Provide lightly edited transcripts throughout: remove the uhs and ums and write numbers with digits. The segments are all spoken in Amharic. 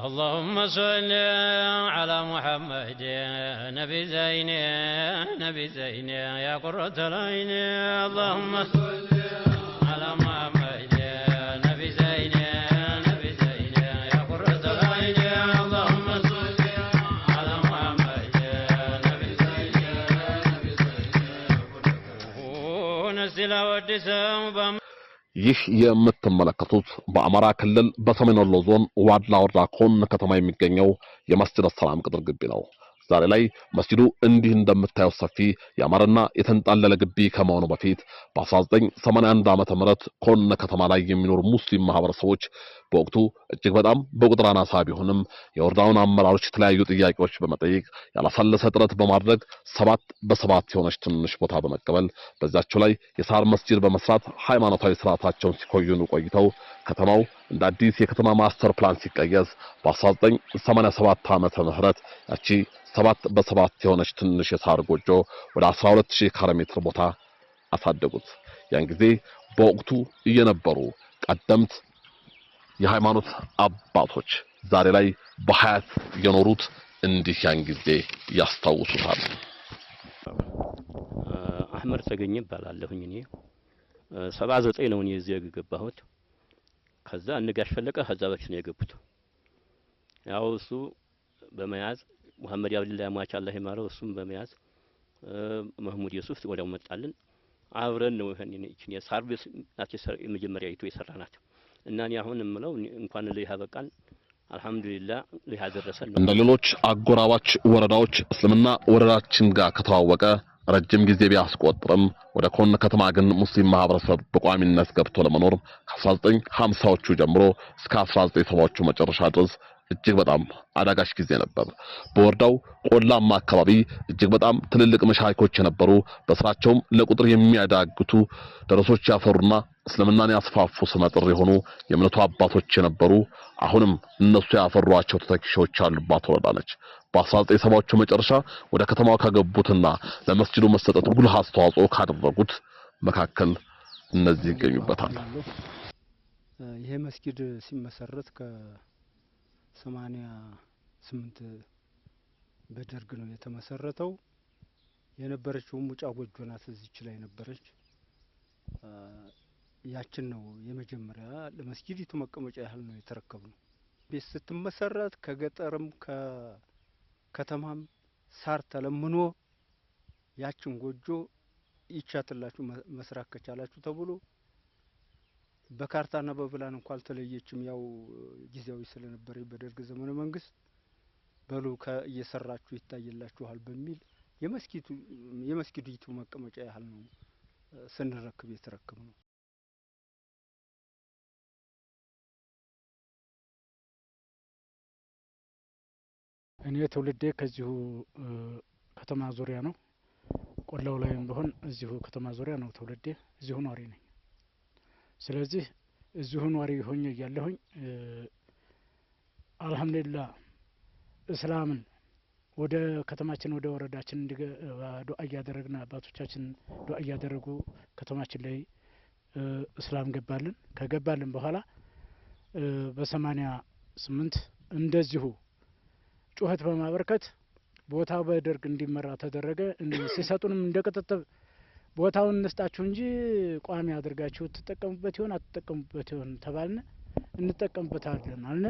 اللهم صل على محمد نبي زين نبي زين يا قرة العين اللهم صل على محمد نبي زين نبي زين يا قرة العين اللهم صل على محمد نبي زين نبي زين ونزل ودسم ይህ የምትመለከቱት በአማራ ክልል በሰሜን ወሎ ዞን ዋድላ ወረዳ ኮን ከተማ የሚገኘው የመስጂድ ሰላም ቅጥር ግቢ ነው። ዛሬ ላይ መስጂዱ እንዲህ እንደምታዩት ሰፊ ያማረና የተንጣለለ ግቢ ከመሆኑ በፊት በ1981 ዓመተ ምህረት ኮን ከተማ ላይ የሚኖሩ ሙስሊም ማህበረሰቦች በወቅቱ እጅግ በጣም በቁጥር አናሳ ቢሆንም የወረዳውን አመራሮች የተለያዩ ጥያቄዎች በመጠየቅ ያላሰለሰ ጥረት በማድረግ 7 የሆነች ትንሽ ቦታ በመቀበል በዛቸው ላይ የሳር መስጂድ በመስራት ሃይማኖታዊ ስርዓታቸውን ሲኮዩኑ ቆይተው ከተማው እንደ አዲስ የከተማ ማስተር ፕላን ሲቀየስ በ1987 ዓመተ ምህረት ያቺ 7 የሆነች ትንሽ የሳር ጎጆ ወደ 12000 ካሬ ሜትር ቦታ አሳደጉት። ያን ጊዜ በወቅቱ የነበሩ ቀደምት የሃይማኖት አባቶች ዛሬ ላይ በሐያት የኖሩት እንዲህ ያን ጊዜ ያስታውሱታል። አህመድ ተገኘ ባላለሁኝ እኔ 79 ነው እኔ እዚህ የገባሁት። ከዛ እንጋሽ ፈለቀ ከዛ በፊት ነው የገቡት። ያው እሱ በመያዝ መሐመድ አብዱላህ ማቻ አላህ ይማረው እሱም በመያዝ መህሙድ የሱፍ ወዲያው መጣልን። አብረን ነው ይሄን የሰርቪስ የመጀመሪያ ይቶ የሰራናት እና እኔ አሁን እምለው እንኳን ለይሃ በቃን አልহামዱሊላህ ለይሃ ደረሰን። እንደ ሌሎች አጎራባች ወረዳዎች እስልምና ወረዳችን ጋር ከተዋወቀ ረጅም ጊዜ ቢያስቆጥርም ወደ ኮን ከተማ ግን ሙስሊም ማህበረሰብ በቋሚነት ገብቶ ለመኖር ከ1950ዎቹ ጀምሮ እስከ 1970ዎቹ መጨረሻ ድረስ እጅግ በጣም አዳጋች ጊዜ ነበር። በወረዳው ቆላማ አካባቢ እጅግ በጣም ትልልቅ መሻይኮች የነበሩ በስራቸውም ለቁጥር የሚያዳግቱ ደረሶች ያፈሩና እስልምናን ያስፋፉ ስመጥር የሆኑ የእምነቱ አባቶች የነበሩ አሁንም እነሱ ያፈሯቸው ተተኪዎች ያሉባት ወረዳ ነች። በ1970ዎቹ መጨረሻ ወደ ከተማው ከገቡትና ለመስጂዱ መሰጠት ጉልህ አስተዋጽኦ ካደረጉት መካከል እነዚህ ይገኙበታል። ይሄ መስጊድ ሲመሰረት ከ88 በደርግ ነው የተመሰረተው። የነበረችው ሙጫ ጎጆ ናት እዚች ላይ ነበረች። ያችን ነው የመጀመሪያ ለመስጊዲቱ መቀመጫ ያህል ነው የተረከብነው። ቤት ስትመሰረት ከገጠርም ከከተማም ሳር ተለምኖ ያችን ጎጆ ይቻትላችሁ መስራት ከቻላችሁ ተብሎ በካርታና በፕላን እንኳን አልተለየችም። ያው ጊዜያዊ ስለነበረ በደርግ ዘመነ መንግስት በሉ ከየሰራችሁ ይታየላችኋል በሚል የመስጊዲቱ መቀመጫ ያህል ነው ስንረክብ የተረከብነው። እኔ ትውልዴ ከዚሁ ከተማ ዙሪያ ነው። ቆላው ላይም ቢሆን እዚሁ ከተማ ዙሪያ ነው ትውልዴ። እዚሁ ኗሪ ነኝ። ስለዚህ እዚሁ ኗሪ ሆኜ ያለሁኝ አልহামዱሊላህ እስላምን ወደ ከተማችን ወደ ወረዳችን ዱዓ እያደረግን አባቶቻችን ዱዓ እያደረጉ ከተማችን ላይ እስላም ገባልን። ከገባልን በኋላ በ88 እንደዚሁ ጩኸት በማበርከት ቦታው በደርግ እንዲመራ ተደረገ። ሲሰጡንም እንደቀጠጠብ ቦታውን እንስጣችሁ እንጂ ቋሚ አድርጋችሁ ተጠቀሙበት ይሆን አትጠቀሙበት ይሆን ተባልን። እንጠቀምበታለን አልነ።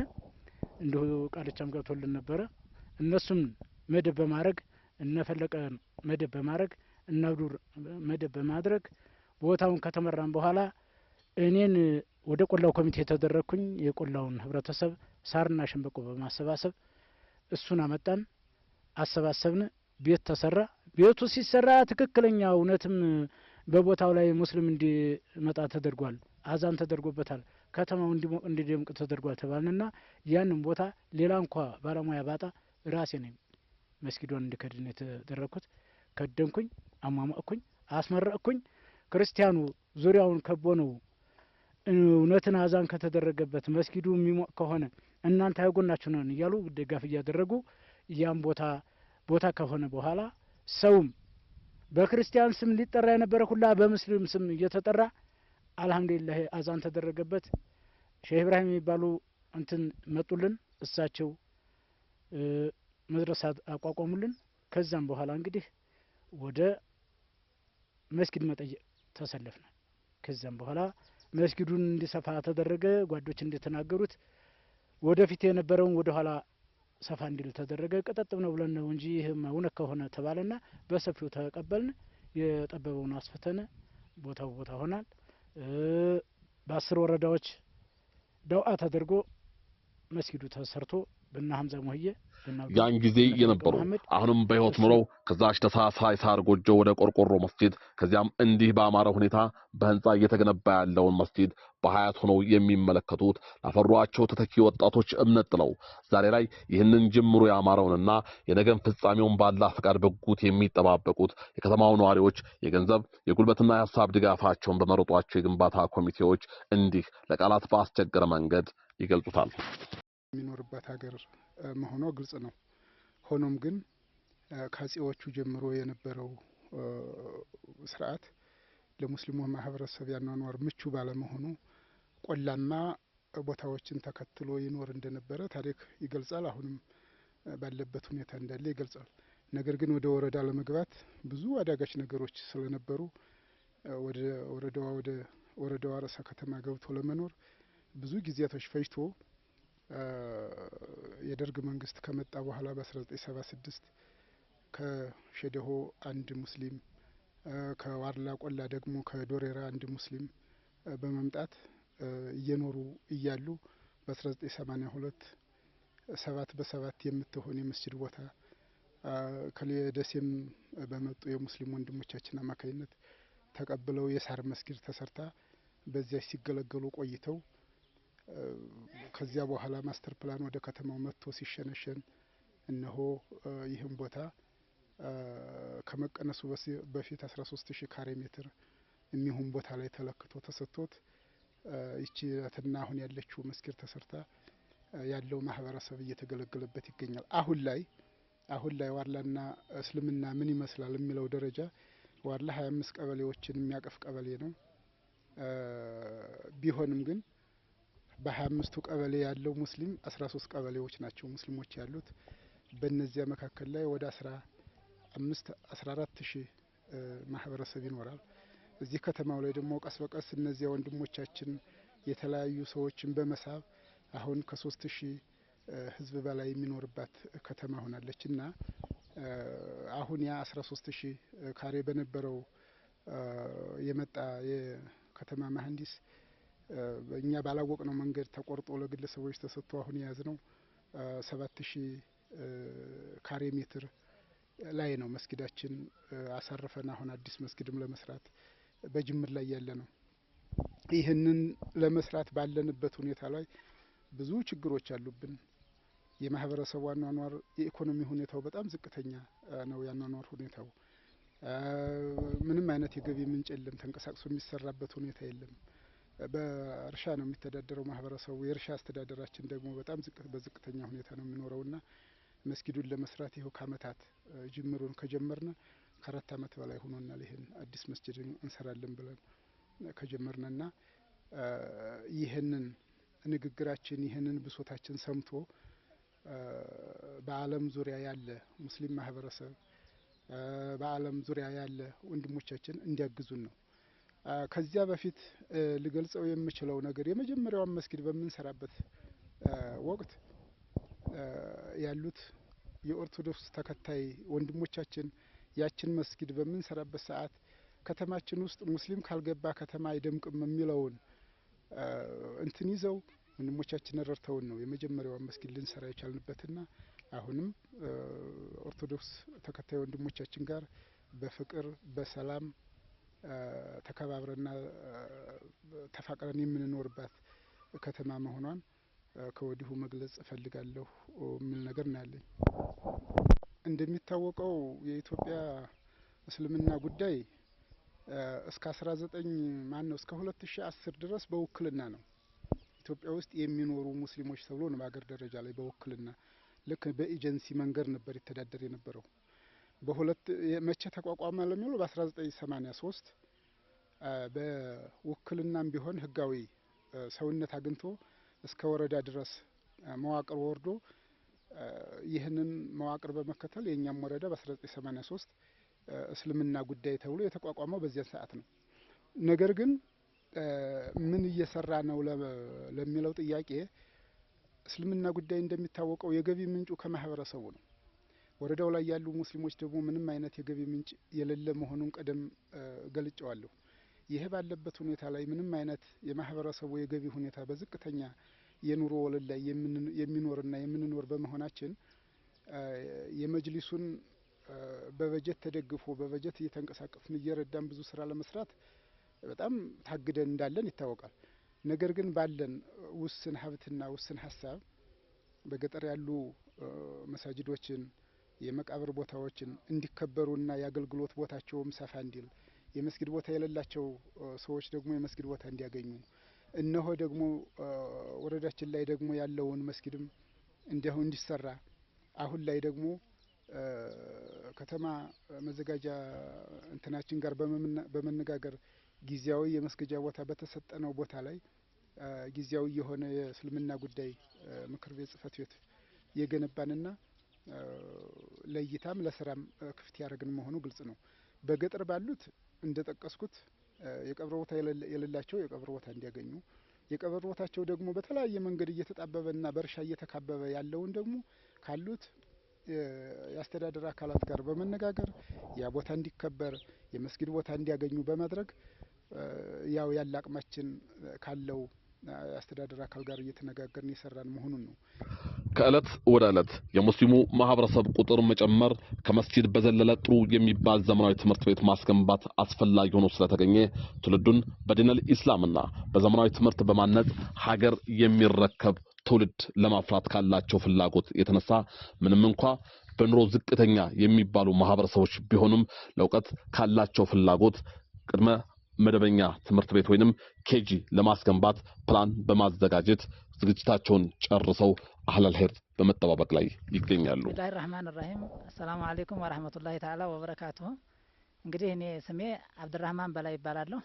እንዲሁ ቃልቻም ገብቶልን ነበረ። እነሱም መደብ በማድረግ እነፈለቀ መደብ በማድረግ እናብዱር መደብ በማድረግ ቦታውን ከተመራን በኋላ እኔን ወደ ቆላው ኮሚቴ ተደረኩኝ። የቆላውን ህብረተሰብ ሳርና ሸንበቆ በማሰባሰብ እሱን አመጣን፣ አሰባሰብን። ቤት ተሰራ። ቤቱ ሲሰራ ትክክለኛ እውነትም በቦታው ላይ ሙስሊም እንዲመጣ ተደርጓል። አዛን ተደርጎበታል። ከተማው እንዲደምቅ ተደርጓል ተባልንና ያንን ቦታ ሌላ እንኳ ባለሙያ ባጣ ራሴ ነኝ መስጊዱን እንዲከድን የተደረኩት። ከደንኩኝ፣ አሟሟቅኩኝ፣ አስመረቅኩኝ። ክርስቲያኑ ዙሪያውን ከቦ ነው እውነትን አዛን ከተደረገበት መስጊዱ የሚሞቅ ከሆነ እናንተ አይጎናችሁ ነን እያሉ ደጋፍ እያደረጉ ያን ቦታ ከሆነ በኋላ ሰውም በክርስቲያን ስም ሊጠራ የነበረ ሁላ በሙስሊም ስም እየተጠራ አልহামዱሊላህ አዛን ተደረገበት። ሼህ ኢብራሂም የሚባሉ እንትን መጡልን እሳቸው መድረሳ አቋቋሙልን። ከዛም በኋላ እንግዲህ ወደ መስጊድ መጠየቅ ተሰለፍን። ከዛም በኋላ መስጊዱን እንዲሰፋ ተደረገ። ጓዶች እንደተናገሩት ወደፊት የነበረውን ወደ ኋላ ሰፋ እንዲል ተደረገ። ቀጠጥ ነው ብለን ነው እንጂ ይሄም እውነት ከሆነ ተባለና በሰፊው ተቀበልን። የጠበበውን አስፈተነ። ቦታው ቦታ ሆናል። በ10 ወረዳዎች ደውአ ተደርጎ መስጊዱ ተሰርቶ በእነ ሀምዛ ሙህዬ ያን ጊዜ የነበሩ አሁንም በህይወት ኑረው ከዛች ተሳሳይ ሳር ጎጆ ወደ ቆርቆሮ መስጊድ ከዚያም እንዲህ በአማረ ሁኔታ በህንጻ እየተገነባ ያለውን መስጊድ በሀያት ሆነው የሚመለከቱት ላፈሯቸው ተተኪ ወጣቶች እምነት ጥለው ዛሬ ላይ ይህንን ጅምሩ ያማረውንና የነገን ፍጻሜውን ባላህ ፈቃድ በጉት የሚጠባበቁት የከተማው ነዋሪዎች የገንዘብ የጉልበትና የሀሳብ ድጋፋቸውን በመረጧቸው የግንባታ ኮሚቴዎች እንዲህ ለቃላት ባስቸገረ መንገድ ይገልጹታል። የሚኖርበት ሀገር መሆኑ ግልጽ ነው። ሆኖም ግን ከአጼዎቹ ጀምሮ የነበረው ስርዓት ለሙስሊሙ ማህበረሰብ ያኗኗር ምቹ ባለመሆኑ ቆላማ ቦታዎችን ተከትሎ ይኖር እንደነበረ ታሪክ ይገልጻል። አሁንም ባለበት ሁኔታ እንዳለ ይገልጻል። ነገር ግን ወደ ወረዳ ለመግባት ብዙ አዳጋች ነገሮች ስለነበሩ ወደ ወረዳዋ ርዕሰ ከተማ ገብቶ ለመኖር ብዙ ጊዜያቶች ፈጅቶ የደርግ መንግስት ከመጣ በኋላ በ1976 ከሸደሆ አንድ ሙስሊም ከዋርላ ቆላ ደግሞ ከዶሬራ አንድ ሙስሊም በመምጣት እየኖሩ እያሉ በ1982 7 በ7 የምትሆን የመስጂድ ቦታ ከደሴም በመጡ የሙስሊም ወንድሞቻችን አማካይነት ተቀብለው የሳር መስጊድ ተሰርታ በዚያ ሲገለገሉ ቆይተው ከዚያ በኋላ ማስተር ፕላን ወደ ከተማው መጥቶ ሲሸነሸን እነሆ ይህም ቦታ ከመቀነሱ በፊት 13000 ካሬ ሜትር የሚሆን ቦታ ላይ ተለክቶ ተሰጥቶት ይቺ አትና አሁን ያለችው መስጊድ ተሰርታ ያለው ማህበረሰብ እየተገለገለበት ይገኛል። አሁን ላይ ዋርላና እስልምና ምን ይመስላል የሚለው ደረጃ ዋርላ 25 ቀበሌዎችን የሚያቀፍ ቀበሌ ነው። ቢሆንም ግን በ25ቱ ቀበሌ ያለው ሙስሊም 13 ቀበሌዎች ናቸው ሙስሊሞች ያሉት። በእነዚያ መካከል ላይ ወደ 14000 ማህበረሰብ ይኖራል። እዚህ ከተማው ላይ ደግሞ ቀስ በቀስ እነዚያ ወንድሞቻችን የተለያዩ ሰዎችን በመሳብ አሁን ከ3000 ህዝብ በላይ የሚኖርባት ከተማ ሆናለች እና አሁን ያ 13000 ካሬ በነበረው የመጣ የከተማ መሀንዲስ እኛ ባላወቅነው መንገድ ተቆርጦ ለግለሰቦች ተሰጥቶ አሁን የያዝነው 7000 ካሬ ሜትር ላይ ነው መስጊዳችን አሳርፈን አሁን አዲስ መስጊድም ለመስራት በጅምር ላይ ያለ ነው። ይህንን ለመስራት ባለንበት ሁኔታ ላይ ብዙ ችግሮች አሉብን። የማህበረሰቡ አኗኗር የኢኮኖሚ ሁኔታው በጣም ዝቅተኛ ነው። ያኗኗር ሁኔታው ምንም አይነት የገቢ ምንጭ የለም። ተንቀሳቅሶ የሚሰራበት ሁኔታ የለም። በእርሻ ነው የሚተዳደረው ማህበረሰቡ። የእርሻ አስተዳደራችን ደግሞ በጣም በዝቅተኛ ሁኔታ ነው የሚኖረውና መስጊዱን ለመስራት ይኸው ከአመታት ጅምሩን ከጀመርነ ከ4 አመት በላይ ሆኖናል። ይሄን አዲስ መስጊድ እንሰራለን ብለን ከጀመርነና ይህንን ንግግራችን ይህንን ብሶታችን ሰምቶ በዓለም ዙሪያ ያለ ሙስሊም ማህበረሰብ በዓለም ዙሪያ ያለ ወንድሞቻችን እንዲያግዙን ነው። ከዚያ በፊት ልገልጸው የምችለው ነገር የመጀመሪያውን መስጊድ በምንሰራበት ወቅት ያሉት የኦርቶዶክስ ተከታይ ወንድሞቻችን ያችን መስጊድ በምንሰራበት ሰዓት ከተማችን ውስጥ ሙስሊም ካልገባ ከተማ አይደምቅም የሚለውን እንትን ይዘው ወንድሞቻችን ረድተውን ነው የመጀመሪያውን መስጊድ ልንሰራ የቻልንበትና አሁንም ኦርቶዶክስ ተከታይ ወንድሞቻችን ጋር በፍቅር በሰላም ተከባብረና ተፋቅረን የምንኖርባት ከተማ መሆኗን ከወዲሁ መግለጽ እፈልጋለሁ የሚል ነገር ነው ያለኝ። እንደሚታወቀው የኢትዮጵያ እስልምና ጉዳይ እስከ 2010 ድረስ በውክልና ነው ኢትዮጵያ ውስጥ የሚኖሩ ሙስሊሞች ተብሎ ነው በአገር ደረጃ ላይ በውክልና ልክ በኤጀንሲ መንገድ ነበር የተዳደረ የነበረው። መቼ ተቋቋመ ለሚለው በ1983 በውክልናም ቢሆን ህጋዊ ሰውነት አግኝቶ እስከ ወረዳ ድረስ መዋቅር ወርዶ ይህንን መዋቅር በመከተል የኛም ወረዳ በ1983 እስልምና ጉዳይ ተብሎ የተቋቋመው በዚያ ሰዓት ነው። ነገር ግን ምን እየሰራ ነው ለሚለው ጥያቄ እስልምና ጉዳይ እንደሚታወቀው የገቢ ምንጩ ከማህበረሰቡ ነው። ወረዳው ላይ ያሉ ሙስሊሞች ደግሞ ምንም አይነት የገቢ ምንጭ የሌለ መሆኑን ቀደም ገልጨዋለሁ። ይህ ባለበት ሁኔታ ላይ ምንም አይነት የማህበረሰቡ የገቢ ሁኔታ በዝቅተኛ የኑሮ ወለል ላይ የሚኖርና የምንኖር በመሆናችን የመጅሊሱን በበጀት ተደግፎ በበጀት እየተንቀሳቀስን እየረዳን ብዙ ስራ ለመስራት በጣም ታግደን እንዳለን ይታወቃል። ነገር ግን ባለን ውስን ሀብትና ውስን ሀሳብ በገጠር ያሉ መሳጅዶችን የመቃብር ቦታዎችን እንዲከበሩና የአገልግሎት ቦታቸውም ሰፋ እንዲል የመስጊድ ቦታ የሌላቸው ሰዎች ደግሞ የመስጊድ ቦታ እንዲያገኙ እነሆ ደግሞ ወረዳችን ላይ ደግሞ ያለውን መስጊድም እንዲሁ እንዲሰራ አሁን ላይ ደግሞ ከተማ መዘጋጃ እንትናችን ጋር በመነጋገር ጊዜያዊ የመስገጃ ቦታ በተሰጠነው ቦታ ላይ ጊዜያዊ የሆነ የእስልምና ጉዳይ ምክር ቤት ጽህፈት ቤት የገነባንና ለእይታም ለስራም ክፍት ያደረግን መሆኑ ግልጽ ነው። በገጠር ባሉት እንደጠቀስኩት የቀብር ቦታ የሌላቸው የቀብር ቦታ እንዲያገኙ የቀብር ቦታቸው ደግሞ በተለያየ መንገድ እየተጣበበና በእርሻ እየተካበበ ያለውን ደግሞ ካሉት የአስተዳደር አካላት ጋር በመነጋገር ያ ቦታ እንዲከበር የመስጊድ ቦታ እንዲያገኙ በማድረግ ያው ያለ አቅማችን ካለው አስተዳደር አካል ጋር እየተነጋገርን የሰራን መሆኑን ነው። ከእለት ወደ እለት የሙስሊሙ ማህበረሰብ ቁጥር መጨመር ከመስጂድ በዘለለ ጥሩ የሚባል ዘመናዊ ትምህርት ቤት ማስገንባት አስፈላጊ ሆኖ ስለተገኘ ትውልዱን በዲነል ኢስላምና በዘመናዊ ትምህርት በማነጽ ሀገር የሚረከብ ትውልድ ለማፍራት ካላቸው ፍላጎት የተነሳ ምንም እንኳ በኑሮ ዝቅተኛ የሚባሉ ማህበረሰቦች ቢሆኑም ለእውቀት ካላቸው ፍላጎት ቅድመ መደበኛ ትምህርት ቤት ወይንም ኬጂ ለማስገንባት ፕላን በማዘጋጀት ዝግጅታቸውን ጨርሰው አህለል ኸይር በመጠባበቅ ላይ ይገኛሉ። ቢስሚላሂር ረህማኒር ረሂም አሰላሙ አለይኩም ወራህመቱላሂ ተዓላ ወበረካቱሁ። እንግዲህ እኔ ስሜ አብዱራህማን በላይ ይባላለሁ።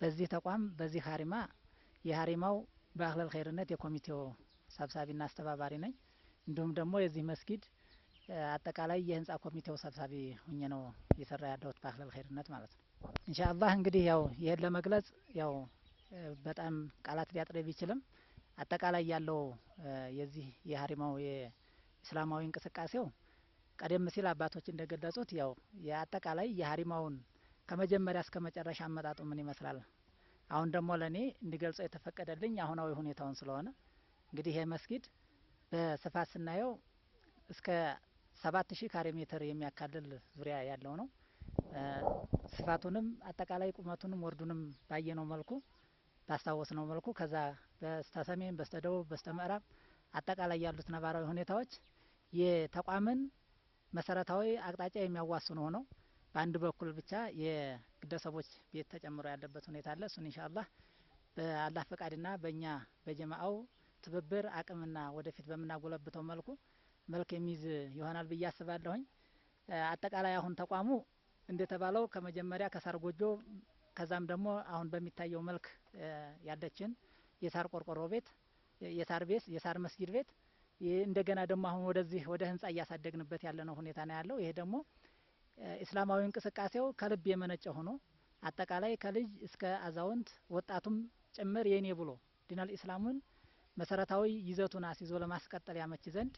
በዚህ ተቋም በዚህ ሀሪማ የሀሪማው በአህለል ኸይርነት የኮሚቴው ሰብሳቢና አስተባባሪ ነኝ። እንዲሁም ደግሞ የዚህ መስጊድ አጠቃላይ የህንጻ ኮሚቴው ሰብሳቢ ሆኜ ነው እየሰራ ያለሁት በአህለል ኸይርነት ማለት ነው። ኢንሻአላህ እንግዲህ ያው ይሄን ለመግለጽ ያው በጣም ቃላት ሊያጥር ቢችልም አጠቃላይ ያለው የዚህ የሀሪማው የእስላማዊ እንቅስቃሴው ቀደም ሲል አባቶች እንደገለጹት ያው የአጠቃላይ የሀሪማውን ከመጀመሪያ እስከ መጨረሻ አመጣጡ ምን ይመስላል አሁን ደግሞ ለኔ እንዲገልጸው የተፈቀደልኝ አሁናዊ ሁኔታውን ስለሆነ እንግዲህ ይሄ መስጊድ በስፋት ስናየው እስከ 7000 ካሬ ሜትር የሚያካልል ዙሪያ ያለው ነው። ስፋቱንም አጠቃላይ ቁመቱንም ወርዱንም ባየነው መልኩ ባስታወስነው መልኩ ከዛ በስተሰሜን በስተደቡብ በስተምዕራብ አጠቃላይ ያሉት ነባራዊ ሁኔታዎች የተቋምን መሰረታዊ አቅጣጫ የሚያዋስኑ ሆነው በአንድ በኩል ብቻ የግለሰቦች ቤት ተጨምሮ ያለበት ሁኔታ አለ። እሱን ኢንሻአላህ በአላህ ፈቃድና በእኛ በጀማዓው ትብብር አቅምና ወደፊት በምናጎለብተው መልክ የሚይዝ ይሆናል ብዬ አስባለሁኝ። አጠቃላይ አሁን ተቋሙ እንደተባለው ከመጀመሪያ ከሳር ጎጆ ከዛም ደግሞ አሁን በሚታየው መልክ ያለችን የሳር ቆርቆሮ ቤት የሳር መስጊድ ቤት እንደገና ደግሞ አሁን ወደዚህ ወደ ህንጻ እያሳደግንበት ያለነው ሁኔታ ነው ያለው። ይሄ ደግሞ እስላማዊ እንቅስቃሴው ከልብ የመነጨ ሆኖ አጠቃላይ ከልጅ እስከ አዛውንት ወጣቱም ጭምር የኔ ብሎ ዲነል ኢስላሙን መሰረታዊ ይዘቱን አስይዞ ለማስቀጠል ያመች ዘንድ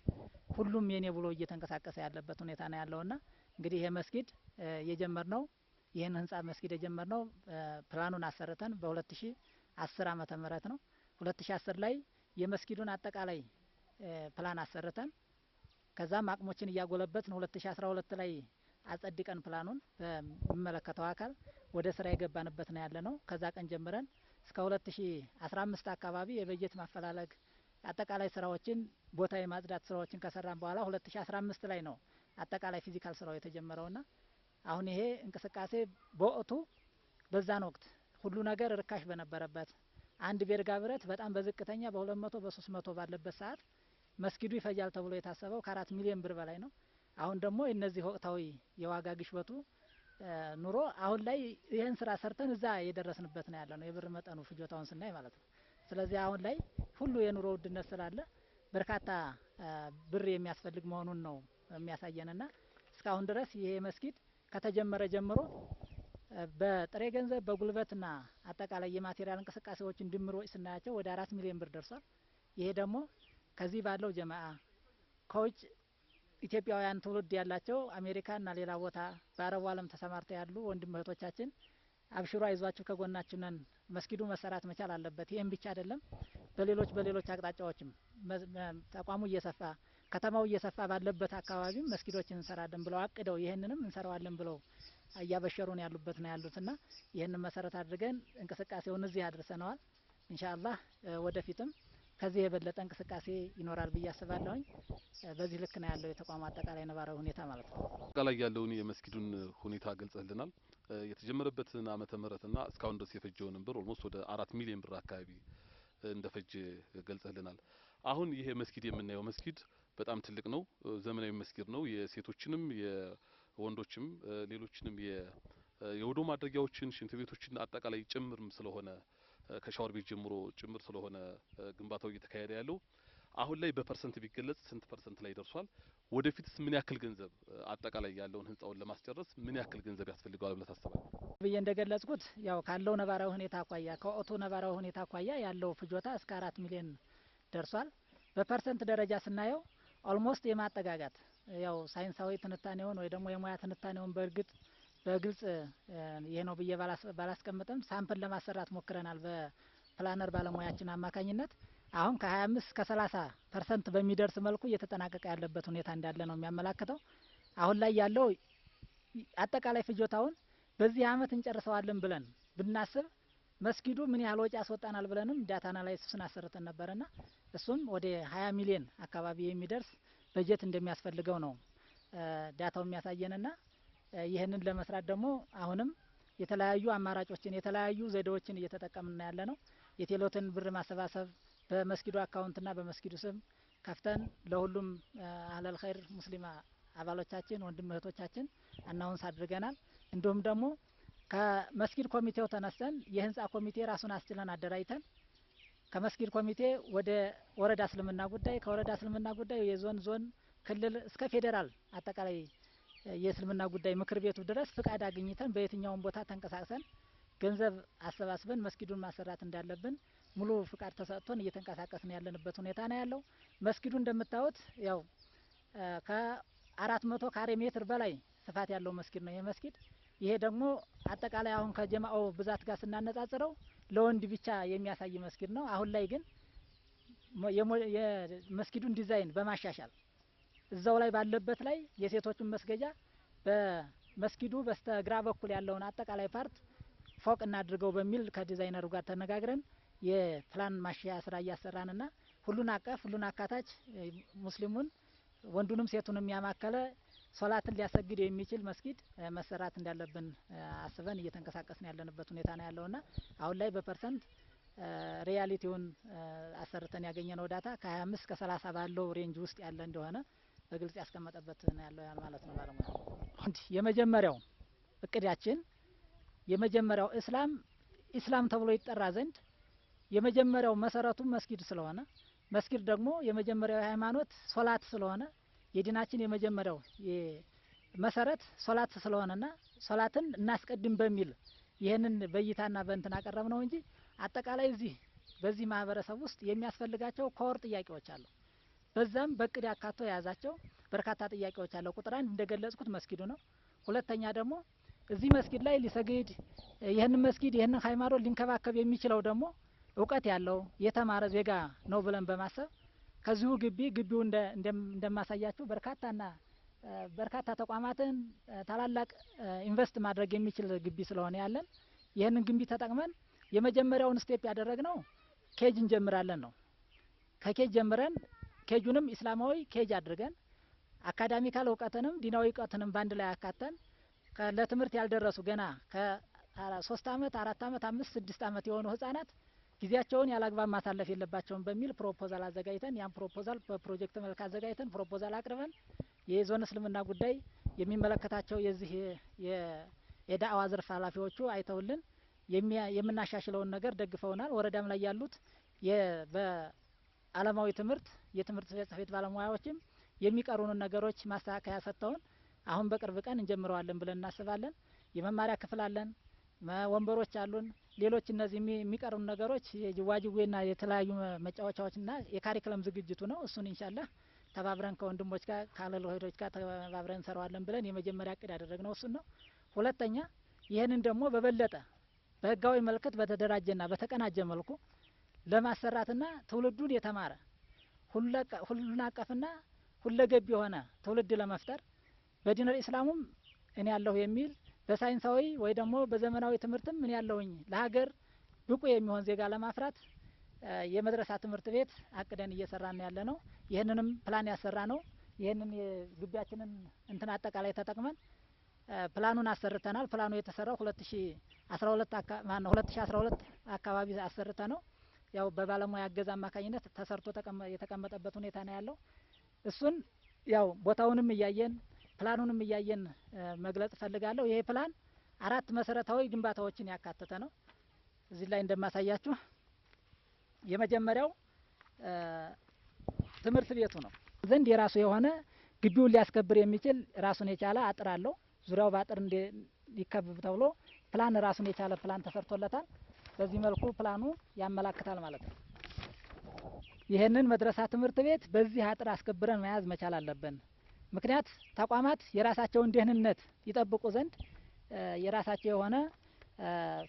ሁሉም የኔ ብሎ እየተንቀሳቀሰ ያለበት ሁኔታ ነው ያለውና እንግዲህ ይሄ መስጊድ የጀመርነው ይሄን ህንጻ መስጊድ የጀመርነው ፕላኑን አሰርተን በ2010 ዓመተ ምህረት ነው። 2010 ላይ የመስጊዱን አጠቃላይ ፕላን አሰርተን ከዛም አቅሞችን እያጎለበትን 2012 ላይ አጸድቀን ፕላኑን በሚመለከተው አካል ወደ ስራ የገባንበት ነው ያለነው። ከዛ ቀን ጀምረን እስከ 2015 አካባቢ የበጀት ማፈላለግ አጠቃላይ ስራዎችን ቦታ የማጽዳት ስራዎችን ከሰራን በኋላ 2015 ላይ ነው አጠቃላይ ፊዚካል ስራው የተጀመረውና አሁን ይሄ እንቅስቃሴ በወቅቱ በዛን ወቅት ሁሉ ነገር ርካሽ በነበረበት አንድ ቤርጋ ብረት በጣም በዝቅተኛ በ200 በ300 ባለበት ሰዓት መስጊዱ ይፈጃል ተብሎ የታሰበው ከ4 ሚሊዮን ብር በላይ ነው። አሁን ደግሞ እነዚህ ወቅታዊ የዋጋ ግሽበቱ ኑሮ አሁን ላይ ይሄን ስራ ሰርተን እዛ የደረስንበት ነው ያለነው የብር መጠኑ ፍጆታውን ስናይ ማለት ነው። ስለዚህ አሁን ላይ ሁሉ የኑሮ ውድነት ስላለ በርካታ ብር የሚያስፈልግ መሆኑን ነው የሚያሳየንና እስካሁን ድረስ ይሄ መስጊድ ከተጀመረ ጀምሮ በጥሬ ገንዘብ በጉልበትና አጠቃላይ የማቴሪያል እንቅስቃሴዎችን ድምሮ ስናያቸው ወደ 4 ሚሊዮን ብር ደርሷል። ይሄ ደግሞ ከዚህ ባለው ጀማዓ ከውጭ ኢትዮጵያውያን ትውልድ ያላቸው አሜሪካና ሌላ ቦታ በአረቡ ዓለም ተሰማርተው ያሉ ወንድም እህቶቻችን አብሽሩ አይዟችሁ ከጎናችን ነን፣ መስጊዱ መሰራት መቻል አለበት። ይሄም ብቻ አይደለም፣ በሌሎች አቅጣጫዎችም ተቋሙ እየሰፋ ከተማው እየሰፋ ባለበት አካባቢም መስጊዶችን እንሰራለን ብለው አቅደው ይሄንንም እንሰራዋለን ብለው እያበሸሩን ያሉበት ነው ያሉትና ይሄንን መሰረት አድርገን እንቅስቃሴውን እዚህ አድርሰነዋል። ኢንሻአላህ ወደፊትም ከዚህ የበለጠ እንቅስቃሴ ይኖራል ብዬ አስባለሁኝ። በዚህ ልክ ነው ያለው የተቋሙ አጠቃላይ ነባራዊ ሁኔታ ማለት ነው። አጠቃላይ ያለውን የመስጊዱን ሁኔታ ገልጸልናል። የተጀመረበትን ዓመተ ምህረትና እስካሁን ድረስ የፈጀውን ብር ኦልሞስት ወደ 4 ሚሊዮን ብር አካባቢ እንደፈጀ ገልጸልናል። አሁን ይሄ መስጊድ የምናየው መስጊድ በጣም ትልቅ ነው። ዘመናዊ መስጊድ ነው። የሴቶችንም የወንዶችም ሌሎችንም የውዶ ማድረጊያዎችን ሽንት ቤቶችን አጠቃላይ ጭምርም ስለሆነ ከሻወር ቤት ጀምሮ ጭምር ስለሆነ ግንባታው እየተካሄደ ያለው አሁን ላይ በፐርሰንት ቢገለጽ ስንት ፐርሰንት ላይ ደርሷል? ወደፊትስ ምን ያክል ገንዘብ አጠቃላይ ያለውን ህንጻውን ለማስጨረስ ምን ያክል ገንዘብ ያስፈልገዋል ብለህ ታስባለህ? ብዬ እንደገለጽኩት ያው ካለው ነባራዊ ሁኔታ አኳያ ከወቅቱ ነባራዊ ሁኔታ አኳያ ያለው ፍጆታ እስከ 4 ሚሊዮን ደርሷል። በፐርሰንት ደረጃ ስናየው ኦልሞስት የማጠጋጋት ያው ሳይንሳዊ ትንታኔውን ወይ ደግሞ የሙያ ትንታኔውን በግልጽ ይሄ ነው ብዬ ባላስቀምጥም ሳምፕል ለማሰራት ሞክረናል በፕላነር ባለሙያችን አማካኝነት። አሁን ከ25 እስከ 30% በሚደርስ መልኩ እየተጠናቀቀ ያለበት ሁኔታ እንዳለ ነው የሚያመላክተው። አሁን ላይ ያለው አጠቃላይ ፍጆታውን በዚህ አመት እንጨርሰዋለን ብለን ብናስብ መስጊዱ ምን ያህል ወጪ ያስወጣናል ብለንም ዳታ አናላይሲስን አሰርተን ነበርና እሱም ወደ 20 ሚሊዮን አካባቢ የሚደርስ በጀት እንደሚያስፈልገው ነው ዳታው የሚያሳየንና ይህንን ለመስራት ደግሞ አሁንም የተለያዩ አማራጮችን የተለያዩ ዘዴዎችን እየተጠቀምና ያለ ነው። የቴሎትን ብር ማሰባሰብ በመስጊዱ አካውንትና በመስጊዱ ስም ከፍተን ለሁሉም አህለል ኸይር ሙስሊማ አባሎቻችን ወንድም እህቶቻችን አናውንስ አድርገናል። እንዲሁም ደግሞ ከመስጊድ ኮሚቴው ተነስተን የህንጻ ኮሚቴ ራሱን አስችለን አደራጅተን ከመስጊድ ኮሚቴ ወደ ወረዳ እስልምና ጉዳይ ከወረዳ እስልምና ጉዳይ ዞን ክልል እስከ ፌዴራል አጠቃላይ የእስልምና ጉዳይ ምክር ቤቱ ድረስ ፍቃድ አግኝተን በየትኛውም ቦታ ተንቀሳቅሰን ገንዘብ አሰባስበን መስጊዱን ማሰራት እንዳለብን ሙሉ ፍቃድ ተሰጥቶን እየተንቀሳቀስን ያለንበት ሁኔታ ነው ያለው። መስጊዱ እንደምታዩት ያው ከ400 ካሬ ሜትር በላይ ስፋት ያለው መስጊድ ነው። የመስጊድ ይሄ ደግሞ አጠቃላይ አሁን ከጀማዓው ብዛት ጋር ስናነጻጽረው ለወንድ ብቻ የሚያሳይ መስጊድ ነው። አሁን ላይ ግን የመስጊዱን ዲዛይን በማሻሻል እዛው ላይ ባለበት ላይ የሴቶችን መስገጃ በመስጊዱ በስተግራ በኩል ያለውን አጠቃላይ ፓርት ፎቅ እናድርገው በሚል ከዲዛይነሩ ጋር ተነጋግረን የፕላን ማሻሻያ ስራ እያሰራንና ሁሉን አቀፍ ሁሉን አካታች ሙስሊሙን ወንዱንም ሴቱንም ያማከለ ሶላትን ሊያሰግድ የሚችል መስጊድ መሰራት እንዳለብን አስበን እየተንቀሳቀስን ያለንበት ሁኔታ ነው ያለውና አሁን ላይ በፐርሰንት ሪያሊቲውን አሰርተን ያገኘነው ዳታ ከ25 እስከ 30 ባለው ሬንጅ ውስጥ ያለ እንደሆነ በግልጽ ያስቀመጠበት ነው ያለው ማለት ነው። ባለሙያ የመጀመሪያው እቅዳችን የመጀመሪያው ኢስላም ተብሎ ይጠራ ዘንድ የመጀመሪያው መሰረቱ መስጊድ ስለሆነ መስጊድ ደግሞ የመጀመሪያው ሃይማኖት ሶላት ስለሆነ የዲናችን የመጀመሪያው መሰረት ሶላት ስለሆነና ሶላትን እናስቀድም በሚል ይሄንን በይታና በእንትን አቀረብ ነው እንጂ አጠቃላይ በዚህ ማህበረሰብ ውስጥ የሚያስፈልጋቸው ኮር ጥያቄዎች አሉ። በዛም በእቅድ ያካቶ የያዛቸው በርካታ ጥያቄዎች አሉ። ቁጥር 1 እንደገለጽኩት መስጊዱ ነው። ሁለተኛ ደግሞ እዚህ መስጊድ ላይ ሊሰግድ ይሄንን መስጊድ ይሄንን ሃይማኖት ሊንከባከብ የሚችለው ደግሞ እውቀት ያለው የተማረ ዜጋ ነው ብለን በማሰብ ከዚሁ ግቢው እንደማሳያችሁ በርካታ ተቋማትን ታላላቅ ኢንቨስት ማድረግ የሚችል ግቢ ስለሆነ ያለን ይሄንን ግቢ ተጠቅመን የመጀመሪያውን ስቴፕ ያደረግነው ኬጅ እንጀምራለን ነው። ከኬጅ ጀምረን ኬጁንም ኢስላማዊ ኬጅ አድርገን አካዳሚካል እውቀትንም ዲናዊ እውቀትንም ባንድ ላይ አካተን ለትምህርት ያልደረሱ ገና ከ3 አመት 4 አመት 5 6 አመት የሆኑ ህፃናት ጊዜያቸውን ያላግባብ ማሳለፍ የለባቸውም በሚል ፕሮፖዛል አዘጋጅተን ያን ፕሮፖዛል በፕሮጀክት መልክ አዘጋጅተን ፕሮፖዛል አቅርበን የዞን እስልምና ጉዳይ የሚመለከታቸው የዚህ የዳዕዋ ዘርፍ ኃላፊዎቹ አይተውልን የምናሻሽለውን ነገር ደግፈውናል። ወረዳም ላይ ያሉት አለማዊ ትምህርት የትምህርት ጽሕፈት ቤት ባለሙያዎችም የሚቀሩንን ነገሮች ማስተካከያ ሰጥተውን አሁን በቅርብ ቀን እንጀምረዋለን ብለን እናስባለን። የመማሪያ ክፍል አለን፣ ወንበሮች አሉን። ሌሎች እነዚህ የሚቀሩን ነገሮች የጅዋጅዌና የተለያዩ መጫወቻዎችና የካሪክለም ዝግጅቱ ነው። እሱን ኢንሻአላህ ተባብረን ከወንድሞች ጋር ካለሉ ሄዶች ጋር ተባብረን እንሰራዋለን ብለን የመጀመሪያ እቅድ ያደረግነው እሱን ነው። ሁለተኛ ይህንን ደግሞ በበለጠ በህጋዊ መልክት በተደራጀና በተቀናጀ መልኩ ለማሰራትና ትውልዱን የተማረ ሁሉን አቀፍና ሁለገብ የሆነ ትውልድ ለመፍጠር በዲነል ኢስላሙም እኔ ያለሁ የሚል በሳይንሳዊ ወይ ደግሞ በዘመናዊ ትምህርትም እኔ ያለሁኝ ለሀገር ብቁ የሚሆን ዜጋ ለማፍራት የመድረሳ ትምህርት ቤት አቅደን እየሰራን ያለ ነው። ይህንንም ፕላን ያሰራ ነው። ይህንን የግቢያችንን እንትን አጠቃላይ ተጠቅመን ፕላኑን አሰርተናል። ፕላኑ የተሰራው 2012 አካባቢ አሰርተ ነው። ያው በባለሙያ እገዛ አማካኝነት ተሰርቶ የተቀመጠበት ሁኔታ ነው ያለው። እሱን ያው ቦታውንም እያየን ፕላኑንም እያየን መግለጽ እፈልጋለሁ። ይሄ ፕላን 4 መሰረታዊ ግንባታዎችን ያካተተ ነው። እዚህ ላይ እንደማሳያችሁ የመጀመሪያው ትምህርት ቤቱ ነው። ዘንድ የራሱ የሆነ ግቢውን ሊያስከብር የሚችል ራሱን የቻለ አጥር አለው። ዙሪያው በአጥር እንዲከብብ ተብሎ ፕላን ራሱን የቻለ ፕላን ተሰርቶለታል። በዚህ መልኩ ፕላኑ ያመላክታል ማለት ነው። ይህንን መድረሳ ትምህርት ቤት በዚህ አጥር አስከብረን መያዝ መቻል አለብን። ምክንያት ተቋማት የራሳቸውን ደህንነት ይጠብቁ ዘንድ የራሳቸው የሆነ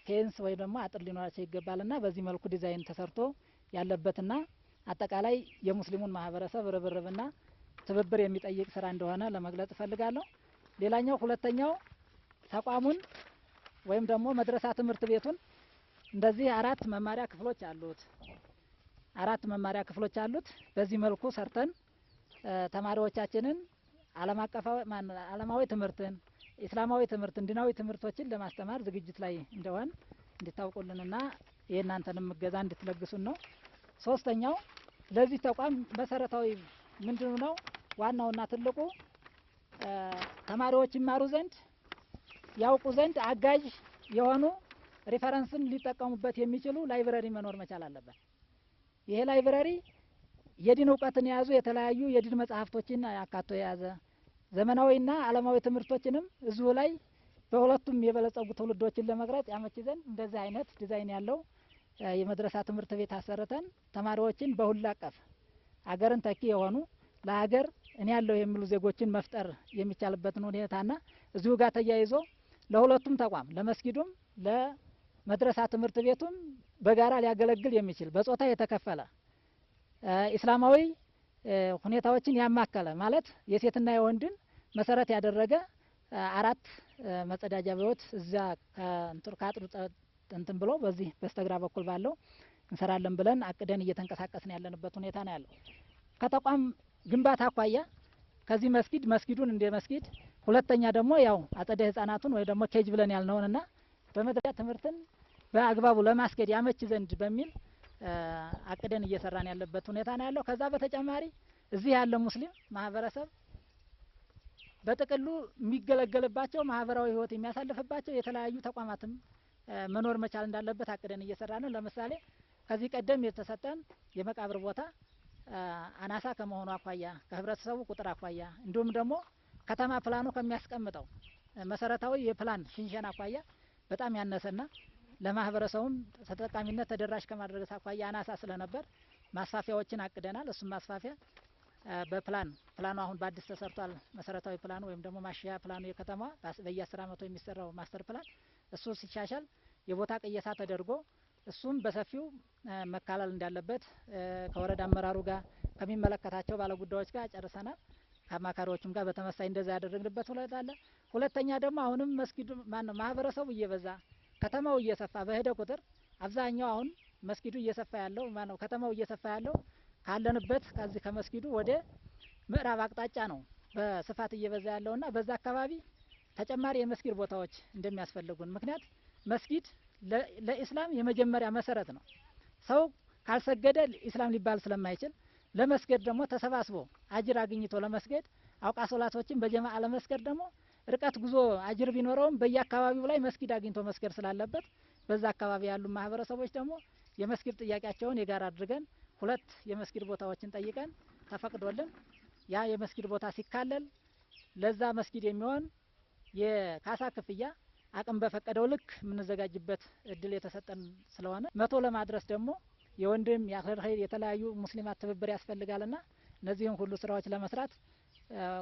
ፌንስ ወይ ደግሞ አጥር ሊኖራቸው ይገባልና በዚህ መልኩ ዲዛይን ተሰርቶ ያለበትና አጠቃላይ የሙስሊሙን ማህበረሰብ ርብርብና ትብብር የሚጠይቅ ስራ እንደሆነ ለመግለጽ እፈልጋለሁ። ሌላኛው ሁለተኛው ተቋሙን ወይም ደግሞ መድረሳ ትምህርት ቤቱን እንደዚህ 4 መማሪያ ክፍሎች አሉት። 4 መማሪያ ክፍሎች አሉት። በዚህ መልኩ ሰርተን ተማሪዎቻችንን ዓለማዊ ትምህርትን፣ ኢስላማዊ ትምህርትን፣ ዲናዊ ትምህርቶችን ለማስተማር ዝግጅት ላይ እንደሆን እንድታውቁልንና የእናንተንም እገዛ እንድትለግሱን ነው። ሶስተኛው ለዚህ ተቋም መሰረታዊ ምንድነው ነው ዋናውና ትልቁ ተማሪዎች ይማሩ ዘንድ ያውቁ ዘንድ አጋዥ የሆኑ ሪፈረንስን ሊጠቀሙበት የሚችሉ ላይብረሪ መኖር መቻል አለበት። ይሄ ላይብረሪ የዲን እውቀትን የያዙ የተለያዩ የዲን መጽሐፍቶችን ያካቶ የያዘ ዘመናዊና ዓለማዊ ትምህርቶችንም እዚሁ ላይ በሁለቱም የበለጸጉ ትውልዶችን ለመቅረጽ ያመች ዘንድ እንደዚህ አይነት ዲዛይን ያለው የመድረሳ ትምህርት ቤት አሰርተን ተማሪዎችን በሁሉ አቀፍ አገርን ተኪ የሆኑ ለሀገር እኔ ያለው የሚሉ ዜጎችን መፍጠር የሚቻልበትን ሁኔታና እዚሁ ጋር ተያይዞ ለሁለቱም ተቋም ለመስጊዱም ለመድረሳ ትምህርት ቤቱም በጋራ ሊያገለግል የሚችል በጾታ የተከፈለ ኢስላማዊ ሁኔታዎችን ያማከለ ማለት የሴትና የወንድን መሰረት ያደረገ 4 መጸዳጃ ቤቶች እዛ ከአጥሩ እንትን ብሎ በዚህ በስተግራ በኩል ባለው እንሰራለን ብለን አቅደን እየተንቀሳቀስን ያለንበት ሁኔታ ነው ያለው። ከተቋም ግንባታ አኳያ ከዚህ መስጊዱን እንደ መስጊድ፣ ሁለተኛ ደግሞ ያው አጸደ ህጻናቱን ወይ ደግሞ ኬጅ ብለን ያልነውንና በመድረሳ ትምህርትን በአግባቡ ለማስኬድ ያመች ዘንድ በሚል አቅደን እየሰራን ያለበት ሁኔታ ነው ያለው። ከዛ በተጨማሪ እዚህ ያለ ሙስሊም ማህበረሰብ በጥቅሉ የሚገለገልባቸው ማህበራዊ ህይወት የሚያሳልፍባቸው የተለያዩ ተቋማትም መኖር መቻል እንዳለበት አቅደን እየሰራን ነው። ለምሳሌ ከዚህ ቀደም የተሰጠን የመቃብር ቦታ አናሳ ከመሆኑ አኳያ ከህብረተሰቡ ቁጥር አኳያ እንዲሁም ደግሞ ከተማ ፕላኑ ከሚያስቀምጠው መሰረታዊ የፕላን ሽንሸና አኳያ በጣም ያነሰና ለማህበረሰቡም ተጠቃሚነት ተደራሽ ከማድረግ አኳያ አናሳ ስለነበር ማስፋፊያዎችን አቅደናል። እሱም ማስፋፊያ በፕላኑ አሁን በአዲስ ተሰርቷል። መሰረታዊ ፕላኑ ወይም ደግሞ ማሻሻያ ፕላኑ የከተማ በየ10 አመቱ የሚሰራው ማስተር ፕላን እሱ ሲሻሻል የቦታ ቅየሳ ተደርጎ እሱም በሰፊው መካለል እንዳለበት ከወረዳ አመራሩ ጋር ከሚመለከታቸው ባለጉዳዮች ጋር ጨርሰናል። ከአማካሪዎችም ጋር በተመሳይ እንደዛ ያደረግንበት ሁኔታ አለ። ሁለተኛ ደግሞ አሁንም መስጊዱ ማህበረሰቡ እየበዛ ከተማው እየሰፋ በሄደ ቁጥር አብዛኛው አሁን መስጊዱ እየሰፋ ያለው ከተማው እየሰፋ ያለው ካለንበት ከዚህ ከመስጊዱ ወደ ምዕራብ አቅጣጫ ነው በስፋት እየበዛ ያለውና በዛ አካባቢ ተጨማሪ የመስጊድ ቦታዎች እንደሚያስፈልጉን ምክንያት መስጊድ ለኢስላም የመጀመሪያ መሰረት ነው። ሰው ካልሰገደ ኢስላም ሊባል ስለማይችል ለመስገድ ደግሞ ተሰባስቦ አጅር አግኝቶ ለመስገድ አውቃ ሶላቶችን በጀማዓ ለመስገድ ደግሞ ርቀት ጉዞ አጅር ቢኖረውም በየአካባቢው ላይ መስጊድ አግኝቶ መስገድ ስላለበት በዛ አካባቢ ያሉ ማህበረሰቦች ደግሞ የመስጊድ ጥያቄያቸውን የጋራ አድርገን ሁለት የመስጊድ ቦታዎችን ጠይቀን ተፈቅዶልን ያ የመስጊድ ቦታ ሲካለል ለዛ መስጊድ የሚሆን የካሳ ክፍያ አቅም በፈቀደው ልክ የምንዘጋጅበት እድል የተሰጠን ስለሆነ 100 ለማድረስ ደግሞ የወንድም የአኽለል ኸይር የተለያዩ ሙስሊማት ትብብር ያስፈልጋልና እነዚህን ሁሉ ስራዎች ለመስራት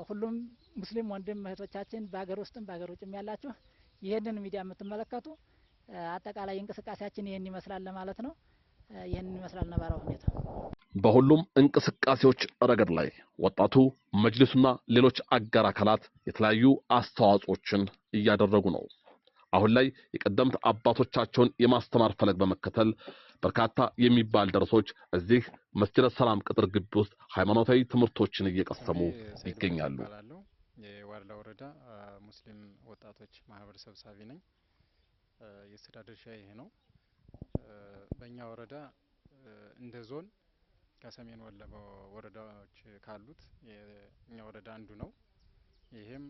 ሁሉም ሙስሊም ወንድም እህቶቻችን በአገር ውስጥም በአገር ውጭም ያላችሁ ይሄንን ሚዲያ የምትመለከቱ አጠቃላይ እንቅስቃሴያችን ይሄን ይመስላል ለማለት ነው። ይሄንን ይመስላል ነባራው ሁኔታ። በሁሉም እንቅስቃሴዎች ረገድ ላይ ወጣቱ መጅሊሱና ሌሎች አጋር አካላት የተለያዩ አስተዋጽኦችን እያደረጉ ነው። አሁን ላይ የቀደምት አባቶቻቸውን የማስተማር ፈለግ በመከተል በርካታ የሚባል ደረሶች እዚህ መስጂድ ሰላም ቅጥር ግቢ ውስጥ ሃይማኖታዊ ትምህርቶችን እየቀሰሙ ይገኛሉ። የዋርላ ወረዳ ሙስሊም ወጣቶች ማህበር ሰብሳቢ ነኝ። የስራ ድርሻ ይሄ ነው። በእኛ ወረዳ እንደ ዞን ከሰሜን ወሎ ወረዳዎች ካሉት የኛ ወረዳ አንዱ ነው። ይሄም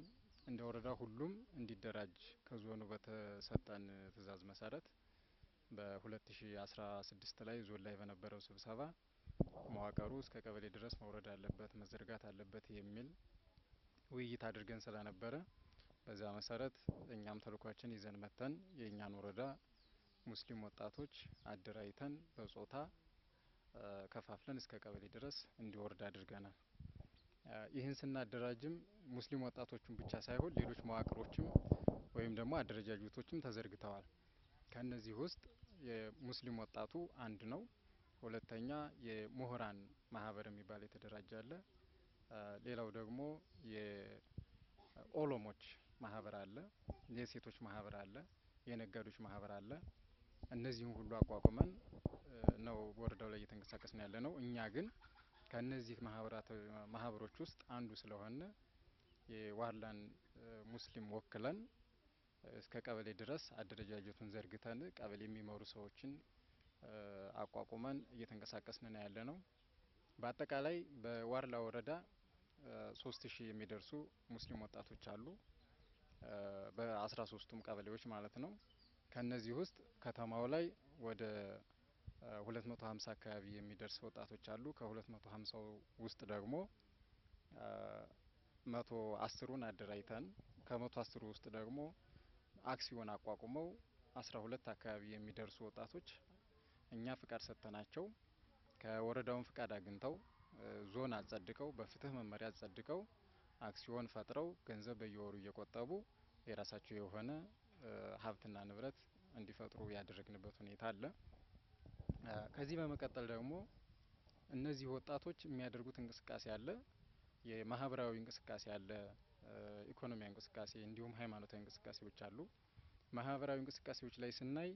እንደ ወረዳ ሁሉም እንዲደራጅ ከዞኑ በተሰጠን ትዕዛዝ መሰረት በ2016 ላይ ዞን ላይ በነበረው ስብሰባ መዋቀሩ እስከ ቀበሌ ድረስ መውረድ አለበት፣ መዘርጋት አለበት የሚል ውይይት አድርገን ስለነበረ በዛ መሰረት እኛም ተልኳችን ይዘን መተን የኛን ወረዳ ሙስሊም ወጣቶች አደራጅተን በጾታ ከፋፍለን እስከ ቀበሌ ድረስ እንዲወርድ አድርገናል። ይህን ስናደራጅም ሙስሊም ወጣቶቹን ብቻ ሳይሆን ሌሎች መዋቅሮችም ወይም ደግሞ አደረጃጀቶችም ተዘርግተዋል። ከነዚህ ውስጥ የሙስሊም ወጣቱ አንድ ነው። ሁለተኛ የምሁራን ማህበር የሚባል የተደራጀ አለ። ሌላው ደግሞ የኦሎሞች ማህበር አለ፣ የሴቶች ማህበር አለ፣ የነጋዴዎች ማህበር አለ። እነዚህን ሁሉ አቋቁመን ነው ወረዳው ላይ እየተንቀሳቀስን ያለ ነው። እኛ ግን ከነዚህ ማህበሮች ውስጥ አንዱ ስለሆነ የዋርላን ሙስሊም ወክለን እስከ ቀበሌ ድረስ አደረጃጀቱን ዘርግተን ቀበሌ የሚመሩ ሰዎችን አቋቁመን እየተንቀሳቀስን ነው ያለ ነው። በአጠቃላይ በዋርላ ወረዳ 3000 የሚደርሱ ሙስሊም ወጣቶች አሉ፣ በ13ቱም ቀበሌዎች ማለት ነው። ከነዚህ ውስጥ ከተማው ላይ ወደ 250 አካባቢ የሚደርስ ወጣቶች አሉ። ከ250 ውስጥ ደግሞ 110ን አደራጅተን ከ110 ውስጥ ደግሞ አክሲዮን አቋቁመው 12 አካባቢ የሚደርሱ ወጣቶች እኛ ፍቃድ ሰጥተናቸው ከወረዳውን ፍቃድ አግኝተው ዞን አጸድቀው በፍትህ መመሪያ አጸድቀው አክሲዮን ፈጥረው ገንዘብ በየወሩ እየቆጠቡ የራሳቸው የሆነ ሀብትና ንብረት እንዲፈጥሩ ያደረግንበት ሁኔታ አለ። ከዚህ በመቀጠል ደግሞ እነዚህ ወጣቶች የሚያደርጉት እንቅስቃሴ አለ፣ የማህበራዊ እንቅስቃሴ አለ፣ ኢኮኖሚያዊ እንቅስቃሴ እንዲሁም ሃይማኖታዊ እንቅስቃሴዎች አሉ። ማህበራዊ እንቅስቃሴዎች ላይ ስናይ